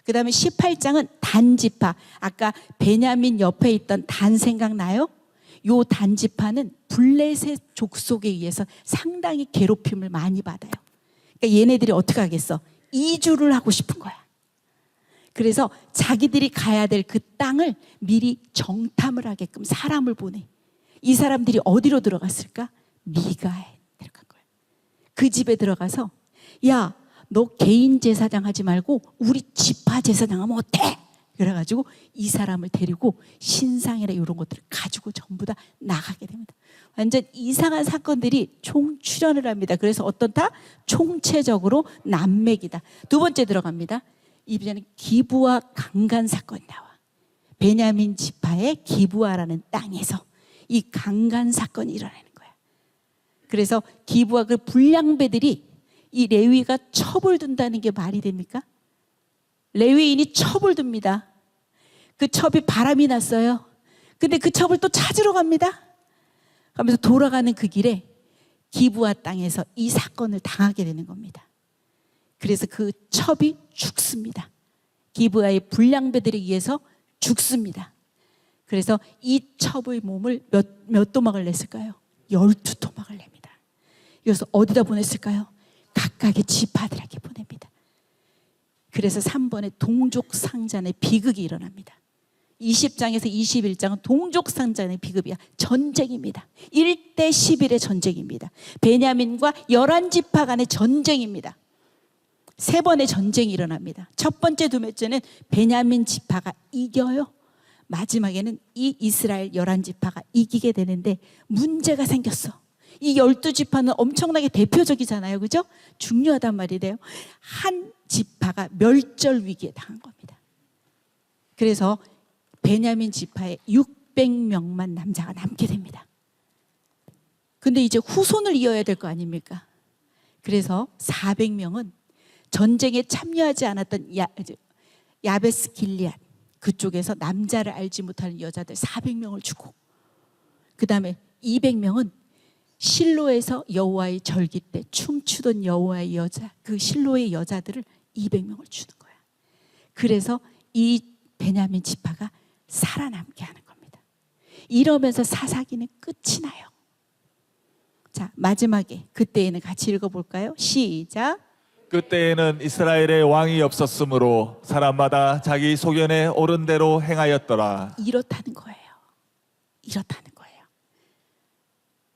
그 다음에 18장은 단지파. 아까 베냐민 옆에 있던 단 생각나요? 요 단지파는 블레셋 족속에 의해서 상당히 괴롭힘을 많이 받아요. 그러니까 얘네들이 어떻게 하겠어? 이주를 하고 싶은 거야. 그래서 자기들이 가야 될 그 땅을 미리 정탐을 하게끔 사람을 보내. 이 사람들이 어디로 들어갔을까? 미가에 들어간 거예요. 그 집에 들어가서 야, 너 개인 제사장 하지 말고 우리 지파 제사장 하면 어때? 그래가지고 이 사람을 데리고 신상이나 이런 것들을 가지고 전부 다 나가게 됩니다. 완전 이상한 사건들이 총출현을 합니다. 그래서 어떻다? 총체적으로 난맥이다. 두 번째 들어갑니다. 이번에는 기브와 강간 사건이 나와. 베냐민 지파의 기브아라는 땅에서 이 강간 사건이 일어나는 거야. 그래서 기브아 그 불량배들이 이 레위가 첩을 둔다는 게 말이 됩니까? 레위인이 첩을 둡니다. 그 첩이 바람이 났어요. 근데 그 첩을 또 찾으러 갑니다. 가면서 돌아가는 그 길에 기브아 땅에서 이 사건을 당하게 되는 겁니다. 그래서 그 첩이 죽습니다. 기브아의 불량배들에 의해서 죽습니다. 그래서 이 첩의 몸을 몇 토막을 냈을까요? 12토막을 냅니다. 이것을 어디다 보냈을까요? 각각의 지파들에게 보냅니다. 그래서 3번에 동족상잔의 비극이 일어납니다. 20장에서 21장은 동족상잔의 비극이야. 전쟁입니다. 1대 11의 전쟁입니다. 베냐민과 11지파 간의 전쟁입니다. 3번의 전쟁이 일어납니다. 첫 번째, 두 번째는 베냐민 지파가 이겨요. 마지막에는 이 이스라엘 11지파가 이기게 되는데 문제가 생겼어. 이 12지파는 엄청나게 대표적이잖아요. 그죠? 중요하단 말이에요. 한 지파가 멸절 위기에 당한 겁니다. 그래서 베냐민 지파에 600명만 남자가 남게 됩니다. 근데 이제 후손을 이어야 될 거 아닙니까? 그래서 400명은 전쟁에 참여하지 않았던 야베스 길리앗, 그쪽에서 남자를 알지 못하는 여자들 400명을 주고, 그 다음에 200명은 실로에서 여호와의 절기 때 춤추던 여호와의 여자, 그 실로의 여자들을 200명을 주는 거야. 그래서 이 베냐민 지파가 살아남게 하는 겁니다. 이러면서 사사기는 끝이 나요. 자, 마지막에 그때에는 같이 읽어볼까요? 시작.
그때에는 이스라엘에 왕이 없었으므로 사람마다 자기 소견에 옳은 대로 행하였더라.
이렇다는 거예요. 이렇다는 거예요.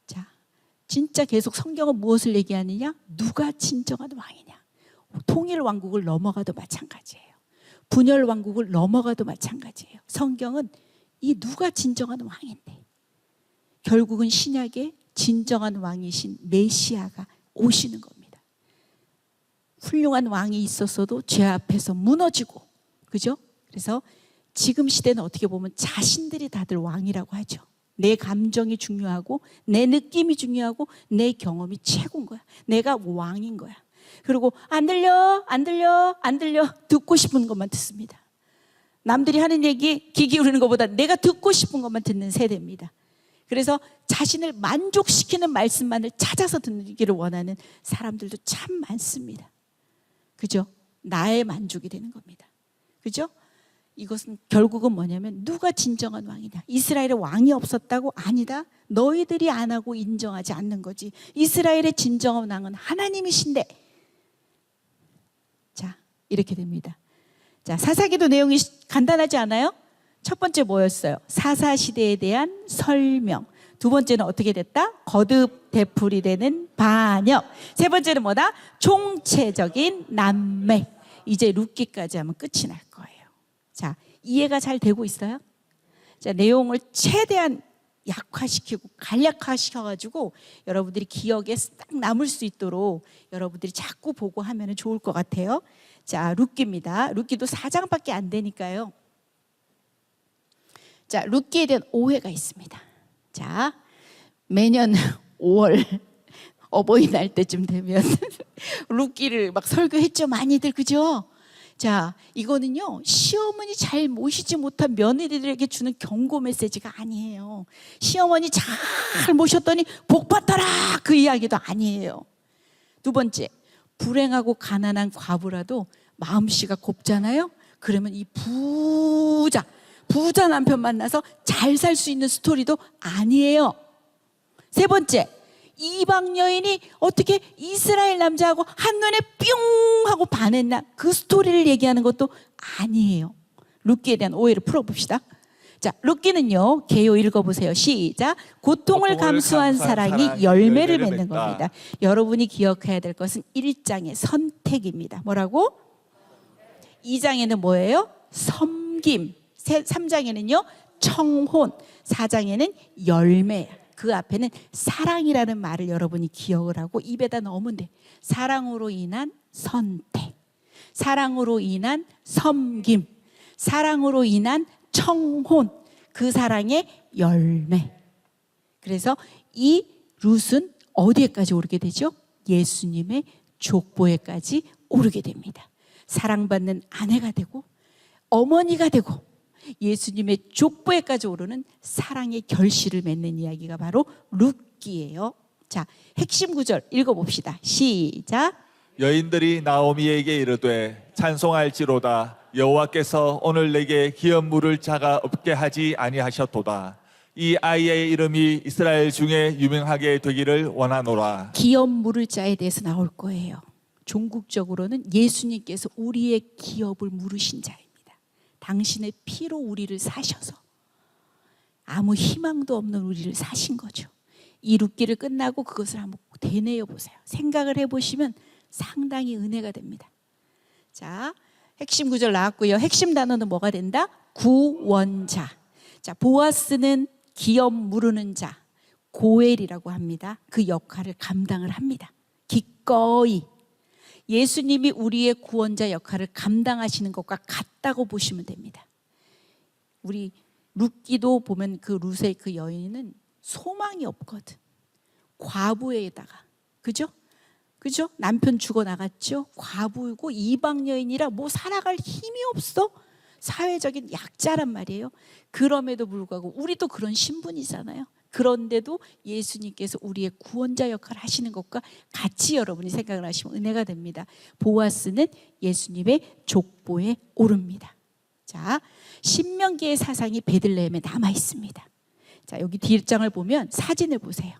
자, 진짜 계속 성경은 무엇을 얘기하느냐? 누가 진정한 왕이냐? 통일 왕국을 넘어가도 마찬가지예요. 분열 왕국을 넘어가도 마찬가지예요. 성경은 이 누가 진정한 왕인데, 결국은 신약에 진정한 왕이신 메시아가 오시는 겁니다. 훌륭한 왕이 있었어도 죄 앞에서 무너지고, 그죠? 그래서 지금 시대는 어떻게 보면 자신들이 다들 왕이라고 하죠. 내 감정이 중요하고, 내 느낌이 중요하고, 내 경험이 최고인 거야. 내가 왕인 거야. 그리고 안 들려, 안 들려, 안 들려, 듣고 싶은 것만 듣습니다. 남들이 하는 얘기 귀 기울이는 것보다 내가 듣고 싶은 것만 듣는 세대입니다. 그래서 자신을 만족시키는 말씀만을 찾아서 듣기를 원하는 사람들도 참 많습니다. 그죠? 나의 만족이 되는 겁니다. 그죠? 이것은 결국은 뭐냐면 누가 진정한 왕이냐? 이스라엘에 왕이 없었다고? 아니다. 너희들이 안 하고 인정하지 않는 거지. 이스라엘의 진정한 왕은 하나님이신데. 자, 이렇게 됩니다. 자, 사사기도 내용이 간단하지 않아요? 첫 번째 뭐였어요? 사사시대에 대한 설명. 두 번째는 어떻게 됐다? 거듭 되풀이 되는 반역. 세 번째는 뭐다? 총체적인 난맥. 이제 룻기까지 하면 끝이 날 거예요. 자, 이해가 잘 되고 있어요? 자, 내용을 최대한 약화시키고 간략화시켜가지고 여러분들이 기억에 딱 남을 수 있도록 여러분들이 자꾸 보고 하면 좋을 것 같아요. 자, 룻기입니다. 룻기도 4장밖에 안 되니까요. 자, 룻기에 대한 오해가 있습니다. 자, 매년 5월 어버이날 때쯤 되면 룻기를 막 설교했죠, 많이들. 그죠? 자, 이거는요, 시어머니 잘 모시지 못한 며느리들에게 주는 경고 메시지가 아니에요. 시어머니 잘 모셨더니 복 받더라, 그 이야기도 아니에요. 두 번째, 불행하고 가난한 과부라도 마음씨가 곱잖아요. 그러면 이 부자 남편 만나서 잘 살 수 있는 스토리도 아니에요. 세 번째, 이방 여인이 어떻게 이스라엘 남자하고 한눈에 뿅 하고 반했나, 그 스토리를 얘기하는 것도 아니에요. 룻기에 대한 오해를 풀어봅시다. 자, 룻기는요, 개요 읽어보세요. 시작. 고통을 감수한 사랑이 열매를 맺는 겁니다. 여러분이 기억해야 될 것은 1장의 선택입니다. 뭐라고? 2장에는 뭐예요? 섬김. 3장에는요 청혼, 4장에는 열매. 그 앞에는 사랑이라는 말을 여러분이 기억을 하고 입에다 넣으면 돼. 사랑으로 인한 선택, 사랑으로 인한 섬김, 사랑으로 인한 청혼, 그 사랑의 열매. 그래서 이 룻은 어디에까지 오르게 되죠? 예수님의 족보에까지 오르게 됩니다. 사랑받는 아내가 되고 어머니가 되고 예수님의 족보에까지 오르는 사랑의 결실을 맺는 이야기가 바로 룻기예요. 자, 핵심 구절 읽어봅시다. 시작.
여인들이 나오미에게 이르되 찬송할지로다. 여호와께서 오늘 내게 기업 물을 자가 없게 하지 아니하셨도다. 이 아이의 이름이 이스라엘 중에 유명하게 되기를 원하노라.
기업 물을 자에 대해서 나올 거예요. 종국적으로는 예수님께서 우리의 기업을 물으신 자입니다. 당신의 피로 우리를 사셔서 아무 희망도 없는 우리를 사신 거죠. 이 룻기를 끝나고 그것을 한번 되뇌어 보세요. 생각을 해보시면 상당히 은혜가 됩니다. 자, 핵심 구절 나왔고요. 핵심 단어는 뭐가 된다? 구원자. 자, 보아스는 기업 무르는 자, 고엘이라고 합니다. 그 역할을 감당을 합니다. 기꺼이. 예수님이 우리의 구원자 역할을 감당하시는 것과 같다고 보시면 됩니다. 우리 룻기도 보면 그 룻의 그 여인은 소망이 없거든. 과부에다가, 그죠? 그죠? 남편 죽어 나갔죠. 과부이고 이방 여인이라 뭐 살아갈 힘이 없어. 사회적인 약자란 말이에요. 그럼에도 불구하고 우리도 그런 신분이잖아요. 그런데도 예수님께서 우리의 구원자 역할을 하시는 것과 같이 여러분이 생각을 하시면 은혜가 됩니다. 보아스는 예수님의 족보에 오릅니다. 자, 신명기의 사상이 베들레헴에 남아 있습니다. 자, 여기 뒷장을 보면 사진을 보세요.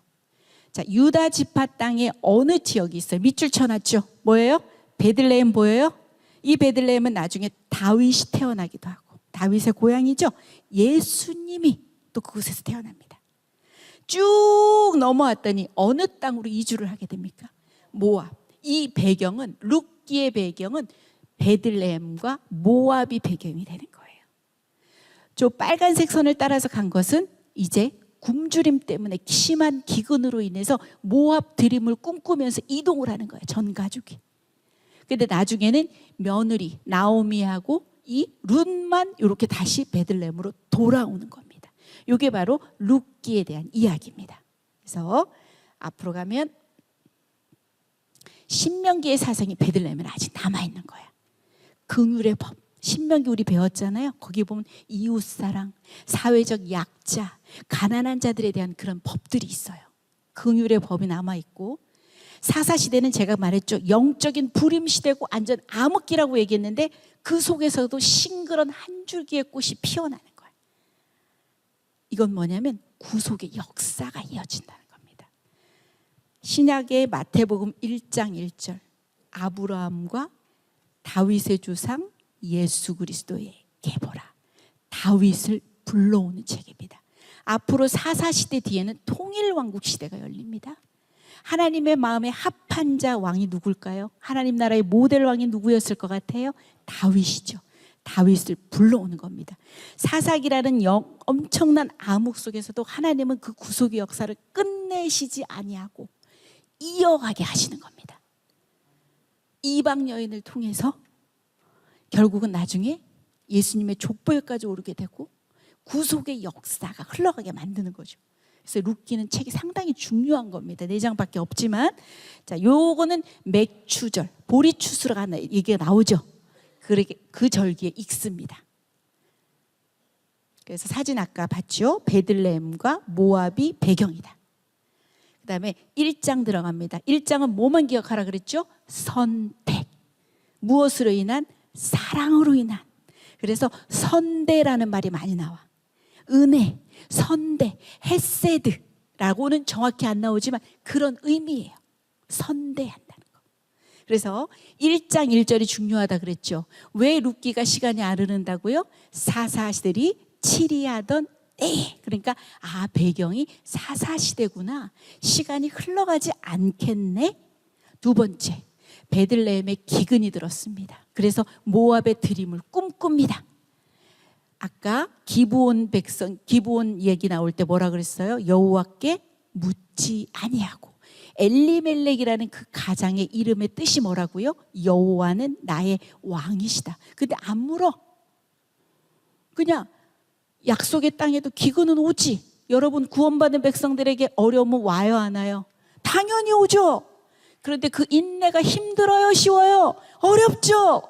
자, 유다 지파 땅에 어느 지역이 있어요? 밑줄 쳐놨죠? 뭐예요? 베들레헴 보여요? 이 베들레헴은 나중에 다윗이 태어나기도 하고 다윗의 고향이죠. 예수님이 또 그곳에서 태어납니다. 쭉 넘어왔더니 어느 땅으로 이주를 하게 됩니까? 모압. 이 배경은 룻기의 배경은 베들레헴과 모압이 배경이 되는 거예요. 저 빨간색 선을 따라서 간 것은 이제 굶주림 때문에 심한 기근으로 인해서 모압 드림을 꿈꾸면서 이동을 하는 거예요. 전 가족이. 근데 나중에는 며느리 나오미하고 이 룻만 이렇게 다시 베들레헴으로 돌아오는 겁니다. 이게 바로 룻기에 대한 이야기입니다. 그래서 앞으로 가면 신명기의 사상이 베들레헴에 아직 남아있는 거야. 긍휼의 법. 신명기 우리 배웠잖아요. 거기 보면 이웃사랑, 사회적 약자, 가난한 자들에 대한 그런 법들이 있어요. 긍휼의 법이 남아있고, 사사시대는 제가 말했죠. 영적인 불임시대고 완전 암흑기라고 얘기했는데 그 속에서도 싱그런 한 줄기의 꽃이 피어나는 거예요. 이건 뭐냐면 구속의 역사가 이어진다는 겁니다. 신약의 마태복음 1장 1절, 아브라함과 다윗의 조상 예수 그리스도에게 보라. 다윗을 불러오는 책입니다. 앞으로 사사시대 뒤에는 통일왕국 시대가 열립니다. 하나님의 마음에 합한 자 왕이 누굴까요? 하나님 나라의 모델 왕이 누구였을 것 같아요? 다윗이죠. 다윗을 불러오는 겁니다. 사사기라는 엄청난 암흑 속에서도 하나님은 그 구속의 역사를 끝내시지 아니하고 이어가게 하시는 겁니다. 이방 여인을 통해서 결국은 나중에 예수님의 족보에까지 오르게 되고 구속의 역사가 흘러가게 만드는 거죠. 그래서 룻기는 책이 상당히 중요한 겁니다. 4장밖에 없지만, 자, 요거는 맥추절, 보리추수라고 하는 얘기가 나오죠. 그 절기에 읽습니다. 그래서 사진 아까 봤죠? 베들레헴과 모압이 배경이다. 그 다음에 1장 들어갑니다. 1장은 뭐만 기억하라 그랬죠? 선택. 무엇으로 인한? 사랑으로 인한. 그래서 선대라는 말이 많이 나와. 은혜, 선대, 헤세드라고는 정확히 안 나오지만 그런 의미예요. 선대한다는 거. 그래서 1장 1절이 중요하다 그랬죠. 왜 룻기가 시간이 안 흐른다고요? 사사시들이 치리하던 때. 그러니까 배경이 사사시대구나. 시간이 흘러가지 않겠네. 두 번째, 베들레헴에 기근이 들었습니다. 그래서 모압의 드림을 꿈꿉니다. 아까 기브온 얘기 나올 때 뭐라 그랬어요? 여호와께 묻지 아니하고. 엘리멜렉이라는 그 가장의 이름의 뜻이 뭐라고요? 여호와는 나의 왕이시다. 근데 안 물어. 그냥 약속의 땅에도 기근은 오지. 여러분 구원받은 백성들에게 어려움은 와요 안 와요? 당연히 오죠. 그런데 그 인내가 힘들어요 쉬워요? 어렵죠.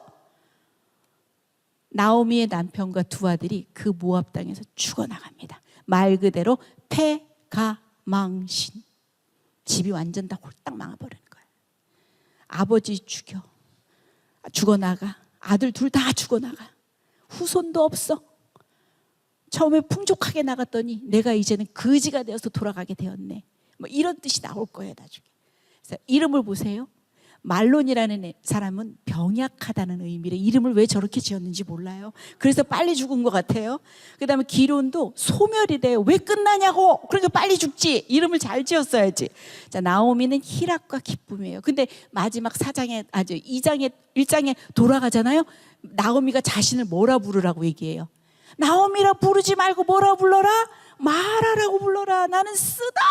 나오미의 남편과 두 아들이 그 모압 땅에서 죽어나갑니다. 말 그대로 패가망신. 집이 완전 다 홀딱 망해버리는 거예요. 아버지 죽어나가. 아들 둘 다 죽어나가. 후손도 없어. 처음에 풍족하게 나갔더니 내가 이제는 거지가 되어서 돌아가게 되었네. 뭐 이런 뜻이 나올 거예요 나중에. 그래서 이름을 보세요. 말론이라는 사람은 병약하다는 의미로 이름을 왜 저렇게 지었는지 몰라요. 그래서 빨리 죽은 것 같아요. 그 다음에 기론도 소멸이래요. 왜 끝나냐고. 그러니까 빨리 죽지. 이름을 잘 지었어야지. 자, 나오미는 희락과 기쁨이에요. 근데 마지막 1장에 돌아가잖아요. 나오미가 자신을 뭐라 부르라고 얘기해요. 나오미라 부르지 말고 뭐라 불러라? 마라라고 불러라. 나는 쓰다.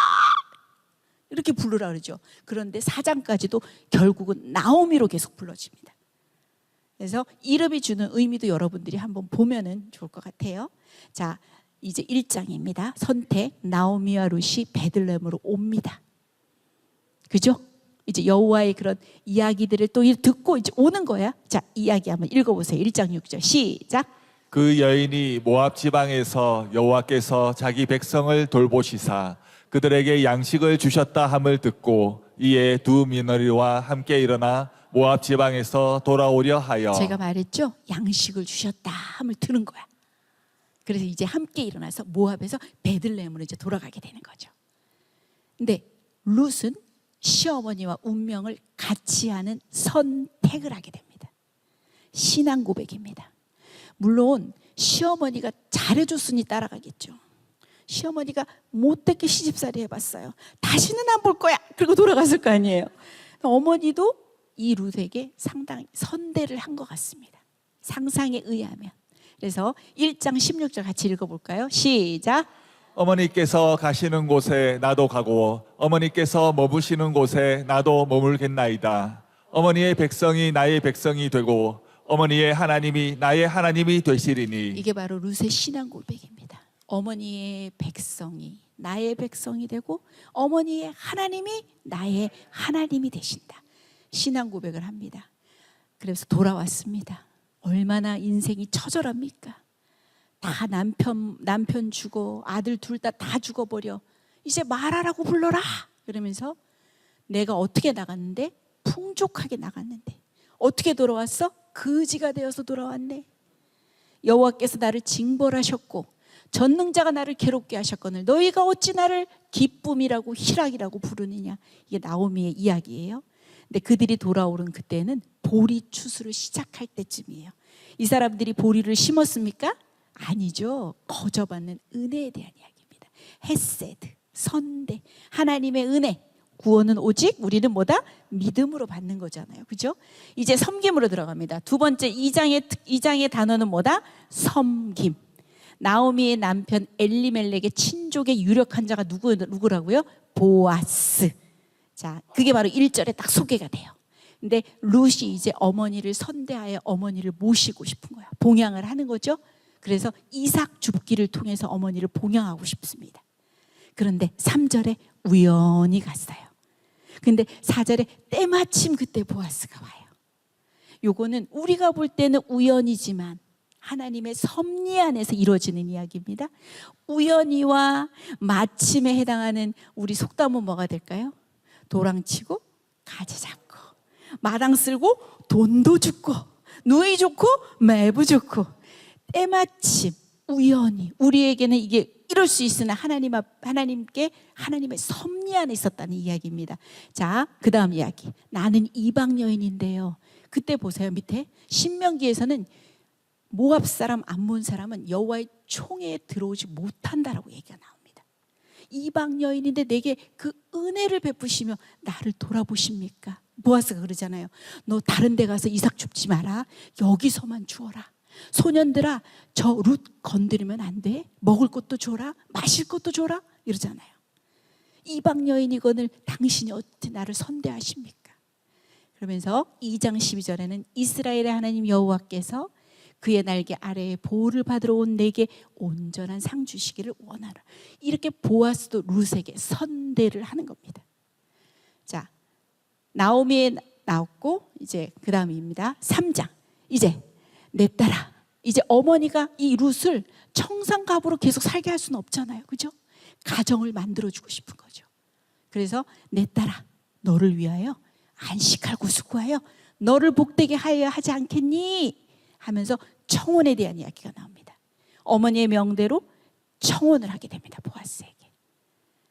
이렇게 부르라 그러죠. 그런데 4장까지도 결국은 나오미로 계속 불러집니다. 그래서 이름이 주는 의미도 여러분들이 한번 보면은 좋을 것 같아요. 자, 이제 1장입니다. 선택. 나오미와 룻이 베들레헴으로 옵니다. 그죠? 이제 여호와의 그런 이야기들을 또 듣고 이제 오는 거야. 자, 이야기 한번 읽어보세요. 1장 6절 시작.
그 여인이 모압 지방에서 여호와께서 자기 백성을 돌보시사 그들에게 양식을 주셨다 함을 듣고 이에 두 며느리와 함께 일어나 모압 지방에서 돌아오려 하여
제가 말했죠. 양식을 주셨다 함을 들은 거야. 그래서 이제 함께 일어나서 모압에서 베들레헴으로 이제 돌아가게 되는 거죠. 근데 룻은 시어머니와 운명을 같이 하는 선택을 하게 됩니다. 신앙 고백입니다. 물론 시어머니가 잘해줬으니 따라가겠죠. 시어머니가 못되게 시집살이 해봤어요. 다시는 안 볼 거야. 그리고 돌아갔을 거 아니에요. 어머니도 이 룻에게 상당히 선대를 한 것 같습니다. 상상에 의하면. 그래서 1장 16절 같이 읽어볼까요? 시작.
어머니께서 가시는 곳에 나도 가고 어머니께서 머무시는 곳에 나도 머물겠나이다. 어머니의 백성이 나의 백성이 되고 어머니의 하나님이 나의 하나님이 되시리니.
이게 바로 룻의 신앙 고백입니다. 어머니의 백성이 나의 백성이 되고 어머니의 하나님이 나의 하나님이 되신다. 신앙 고백을 합니다. 그래서 돌아왔습니다. 얼마나 인생이 처절합니까? 다 남편 죽어, 아들 둘 다 죽어버려. 이제 말하라고 불러라. 그러면서 내가 어떻게 나갔는데? 풍족하게 나갔는데 어떻게 돌아왔어? 거지가 되어서 돌아왔네. 여호와께서 나를 징벌하셨고 전능자가 나를 괴롭게 하셨거늘 너희가 어찌 나를 기쁨이라고 희락이라고 부르느냐. 이게 나오미의 이야기예요. 근데 그들이 돌아오는 그때는 보리 추수를 시작할 때쯤이에요. 이 사람들이 보리를 심었습니까? 아니죠. 거저받는 은혜에 대한 이야기입니다. 헤세드, 선대, 하나님의 은혜. 구원은 오직 우리는 뭐다? 믿음으로 받는 거잖아요. 그죠? 이제 섬김으로 들어갑니다. 두 번째 2장의 단어는 뭐다? 섬김. 나오미의 남편 엘리멜렉의 친족의 유력한 자가 누구라고요? 보아스. 자, 그게 바로 1절에 딱 소개가 돼요. 근데 룻이 이제 어머니를 선대하여 어머니를 모시고 싶은 거야. 봉양을 하는 거죠. 그래서 이삭 줍기를 통해서 어머니를 봉양하고 싶습니다. 그런데 3절에 우연히 갔어요. 근데 4절에 때마침 그때 보아스가 와요. 요거는 우리가 볼 때는 우연이지만 하나님의 섭리 안에서 이루어지는 이야기입니다. 우연히와 마침에 해당하는 우리 속담은 뭐가 될까요? 도랑치고 가지 잡고 마당 쓸고 돈도 죽고 누이 좋고 매부 좋고 때마침 우연히 우리에게는 이게 이럴 수 있으나 하나님께 하나님의 섭리 안에 있었다는 이야기입니다. 자, 그 다음 이야기. 나는 이방 여인인데요. 그때 보세요. 밑에 신명기에서는 모압 사람 암몬 사람은 여호와의 총에 들어오지 못한다라고 얘기가 나옵니다. 이방 여인인데 내게 그 은혜를 베푸시며 나를 돌아보십니까? 보아스가 그러잖아요. 너 다른 데 가서 이삭 줍지 마라. 여기서만 주어라. 소년들아, 저 룻 건드리면 안 돼. 먹을 것도 줘라. 마실 것도 줘라. 이러잖아요. 이방 여인이거늘 당신이 어떻게 나를 선대하십니까? 그러면서 2장 12절에는 이스라엘의 하나님 여호와께서 그의 날개 아래에 보호를 받으러 온 내게 온전한 상 주시기를 원하라. 이렇게 보아스도 룻에게 선대를 하는 겁니다. 자, 나오미에 나왔고 이제 그 다음입니다. 3장. 이제 내 딸아, 이제 어머니가 이 룻을 청산갑으로 계속 살게 할 수는 없잖아요. 그죠? 가정을 만들어주고 싶은 거죠. 그래서 내 딸아, 너를 위하여 안식하고 수고하여 너를 복되게 하여야 하지 않겠니? 하면서 청혼에 대한 이야기가 나옵니다. 어머니의 명대로 청혼을 하게 됩니다. 보아스에게.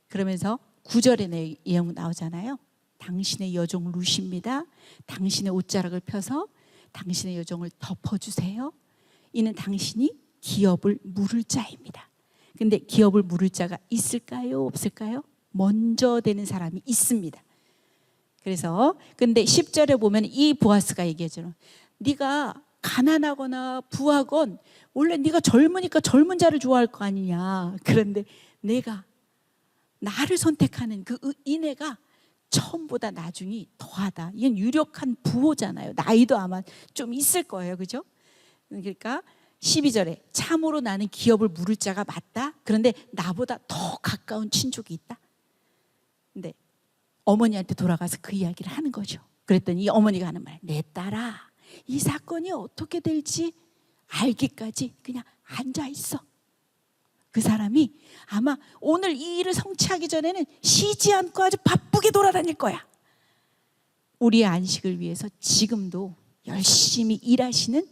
그러면서 9절에 내용 나오잖아요. 당신의 여종 룻입니다. 당신의 옷자락을 펴서 당신의 여종을 덮어주세요. 이는 당신이 기업을 물을 자입니다. 근데 기업을 물을 자가 있을까요? 없을까요? 먼저 되는 사람이 있습니다. 그래서 근데 10절에 보면 이 보아스가 얘기하죠. 네가 가난하거나 부하건 원래 네가 젊으니까 젊은 자를 좋아할 거 아니냐. 그런데 내가 나를 선택하는 그 인애가 처음보다 나중이 더하다. 이건 유력한 부호잖아요. 나이도 아마 좀 있을 거예요. 그죠? 그러니까 12절에 참으로 나는 기업을 물을 자가 맞다. 그런데 나보다 더 가까운 친족이 있다. 근데 어머니한테 돌아가서 그 이야기를 하는 거죠. 그랬더니 이 어머니가 하는 말, 내 딸아, 이 사건이 어떻게 될지 알기까지 그냥 앉아 있어. 그 사람이 아마 오늘 이 일을 성취하기 전에는 쉬지 않고 아주 바쁘게 돌아다닐 거야. 우리의 안식을 위해서 지금도 열심히 일하시는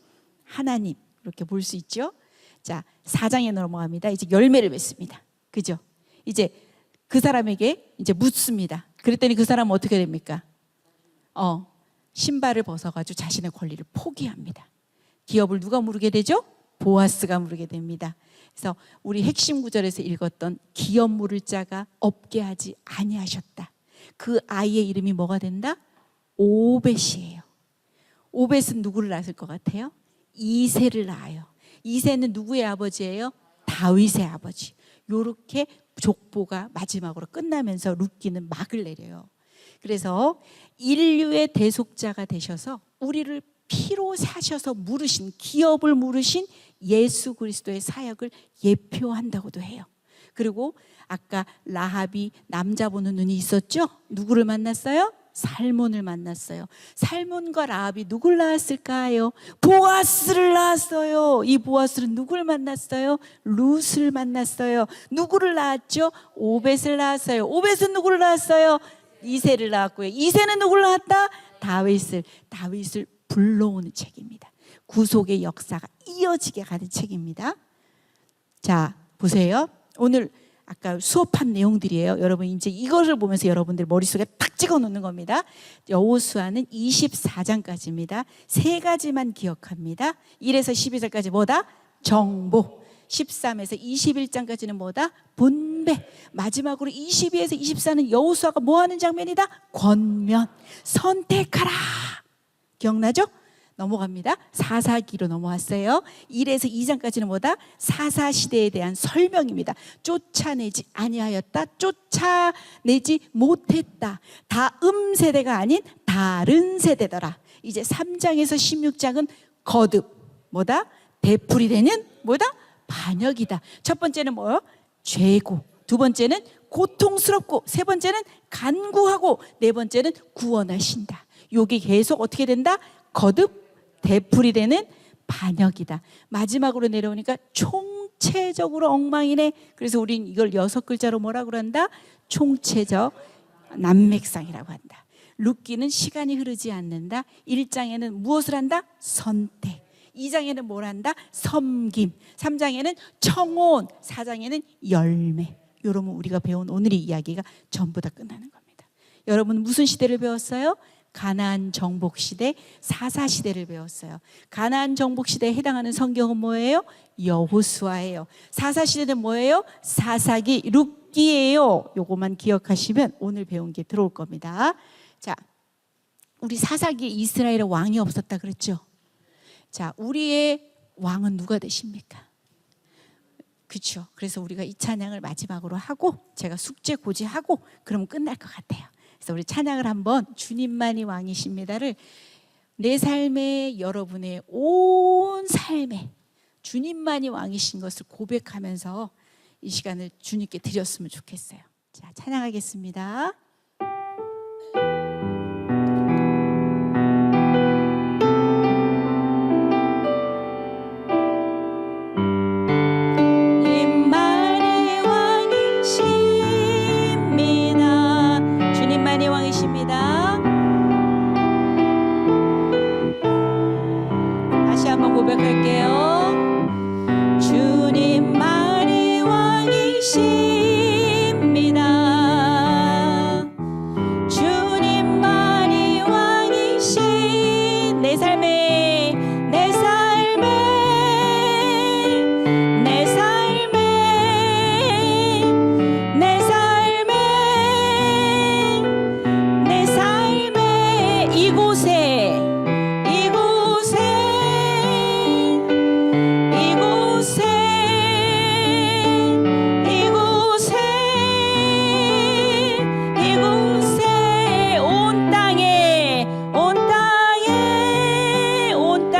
하나님, 이렇게 볼 수 있죠. 자, 4장에 넘어갑니다. 이제 열매를 맺습니다. 그죠? 이제 그 사람에게 이제 묻습니다. 그랬더니 그 사람은 어떻게 됩니까? 신발을 벗어가지고 자신의 권리를 포기합니다. 기업을 누가 물게 되죠? 보아스가 물게 됩니다. 그래서 우리 핵심 구절에서 읽었던 기업 물을 자가 없게 하지 아니하셨다. 그 아이의 이름이 뭐가 된다? 오벳이에요. 오벳은 누구를 낳았을 것 같아요? 이새를 낳아요. 이새는 누구의 아버지예요? 다윗의 아버지. 요렇게 족보가 마지막으로 끝나면서 룻기는 막을 내려요. 그래서 인류의 대속자가 되셔서 우리를 피로 사셔서 물으신, 기업을 물으신 예수 그리스도의 사역을 예표한다고도 해요. 그리고 아까 라합이 남자 보는 눈이 있었죠? 누구를 만났어요? 살몬을 만났어요. 살몬과 라합이 누굴 낳았을까요? 보아스를 낳았어요. 이 보아스는 누굴 만났어요? 룻을 만났어요. 누구를 낳았죠? 오벳을 낳았어요. 오벳은 누구를 낳았어요? 이새를 낳았고요. 이새는 누구를 낳았다? 다윗을 불러오는 책입니다. 구속의 역사가 이어지게 가는 책입니다. 자, 보세요. 오늘 아까 수업한 내용들이에요. 여러분 이제 이것을 보면서 여러분들 머릿속에 탁 찍어 놓는 겁니다. 여호수아는 24장까지입니다. 세 가지만 기억합니다. 1에서 12절까지 뭐다? 정보. 13에서 21장까지는 뭐다? 분배. 마지막으로 22에서 24는 여호수아가 뭐 하는 장면이다? 권면. 선택하라. 기억나죠? 넘어갑니다. 사사기로 넘어왔어요. 1에서 2장까지는 뭐다? 사사시대에 대한 설명입니다. 쫓아내지 아니하였다. 쫓아내지 못했다. 다음 세대가 아닌 다른 세대더라. 이제 3장에서 16장은 거듭. 뭐다? 되풀이 되는 뭐다? 반역이다. 첫 번째는 뭐요? 죄고. 두 번째는 고통스럽고. 세 번째는 간구하고. 네 번째는 구원하신다. 요게 계속 어떻게 된다? 거듭 되풀이 되는 반역이다. 마지막으로 내려오니까 총체적으로 엉망이네. 그래서 우린 이걸 6글자로 뭐라 그런다? 총체적 난맥상이라고 한다. 룻기는 시간이 흐르지 않는다. 1장에는 무엇을 한다? 선택. 2장에는 뭘 한다? 섬김. 3장에는 청혼. 4장에는 열매. 이러면 우리가 배운 오늘의 이야기가 전부 다 끝나는 겁니다. 여러분 무슨 시대를 배웠어요? 가나안 정복 시대, 사사 시대를 배웠어요. 가나안 정복 시대에 해당하는 성경은 뭐예요? 여호수아예요. 사사 시대는 뭐예요? 사사기, 룻기예요. 요거만 기억하시면 오늘 배운 게 들어올 겁니다. 자, 우리 사사기에 이스라엘의 왕이 없었다 그랬죠? 자, 우리의 왕은 누가 되십니까? 그렇죠. 그래서 우리가 이 찬양을 마지막으로 하고 제가 숙제 고지하고 그러면 끝날 것 같아요. 그래서 우리 찬양을 한번 주님만이 왕이십니다를 내 삶에 여러분의 온 삶에 주님만이 왕이신 것을 고백하면서 이 시간을 주님께 드렸으면 좋겠어요. 자, 찬양하겠습니다. 다시 한번 고백할게요. 주님만이 왕이십니다. 주님만이 왕이신 내 삶에 내 삶에 내 삶에 내 삶에 내 삶에 이곳에 온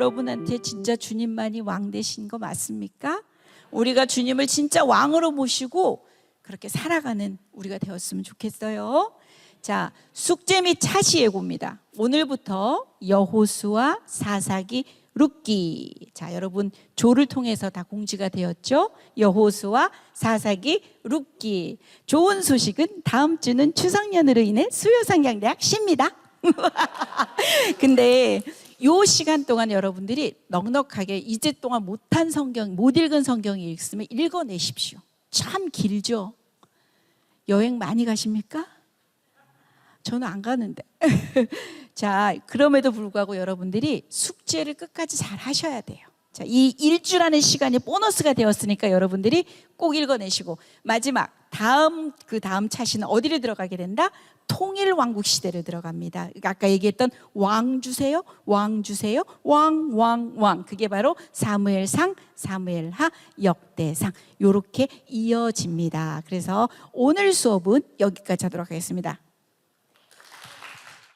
여러분한테 진짜 주님만이 왕 되신 거 맞습니까? 우리가 주님을 진짜 왕으로 모시고 그렇게 살아가는 우리가 되었으면 좋겠어요. 자, 숙제 및 차시 예고입니다. 오늘부터 여호수아, 사사기, 룻기. 자, 여러분 조를 통해서 다 공지가 되었죠. 여호수아, 사사기, 룻기. 좋은 소식은 다음 주는 추석연으로 인해 수요상향대학 쉽니다. 근데 요 시간 동안 여러분들이 넉넉하게 이제 동안 못한 성경, 못 읽은 성경이 있으면 읽어내십시오. 참 길죠. 여행 많이 가십니까? 저는 안 가는데. 자, 그럼에도 불구하고 여러분들이 숙제를 끝까지 잘 하셔야 돼요. 자, 이 일주라는 시간이 보너스가 되었으니까 여러분들이 꼭 읽어내시고, 마지막 그 다음 차시는 어디를 들어가게 된다? 통일 왕국 시대를 들어갑니다. 아까 얘기했던 왕 주세요, 왕 주세요, 왕. 그게 바로 사무엘상, 사무엘하, 역대상. 요렇게 이어집니다. 그래서 오늘 수업은 여기까지 하도록 하겠습니다.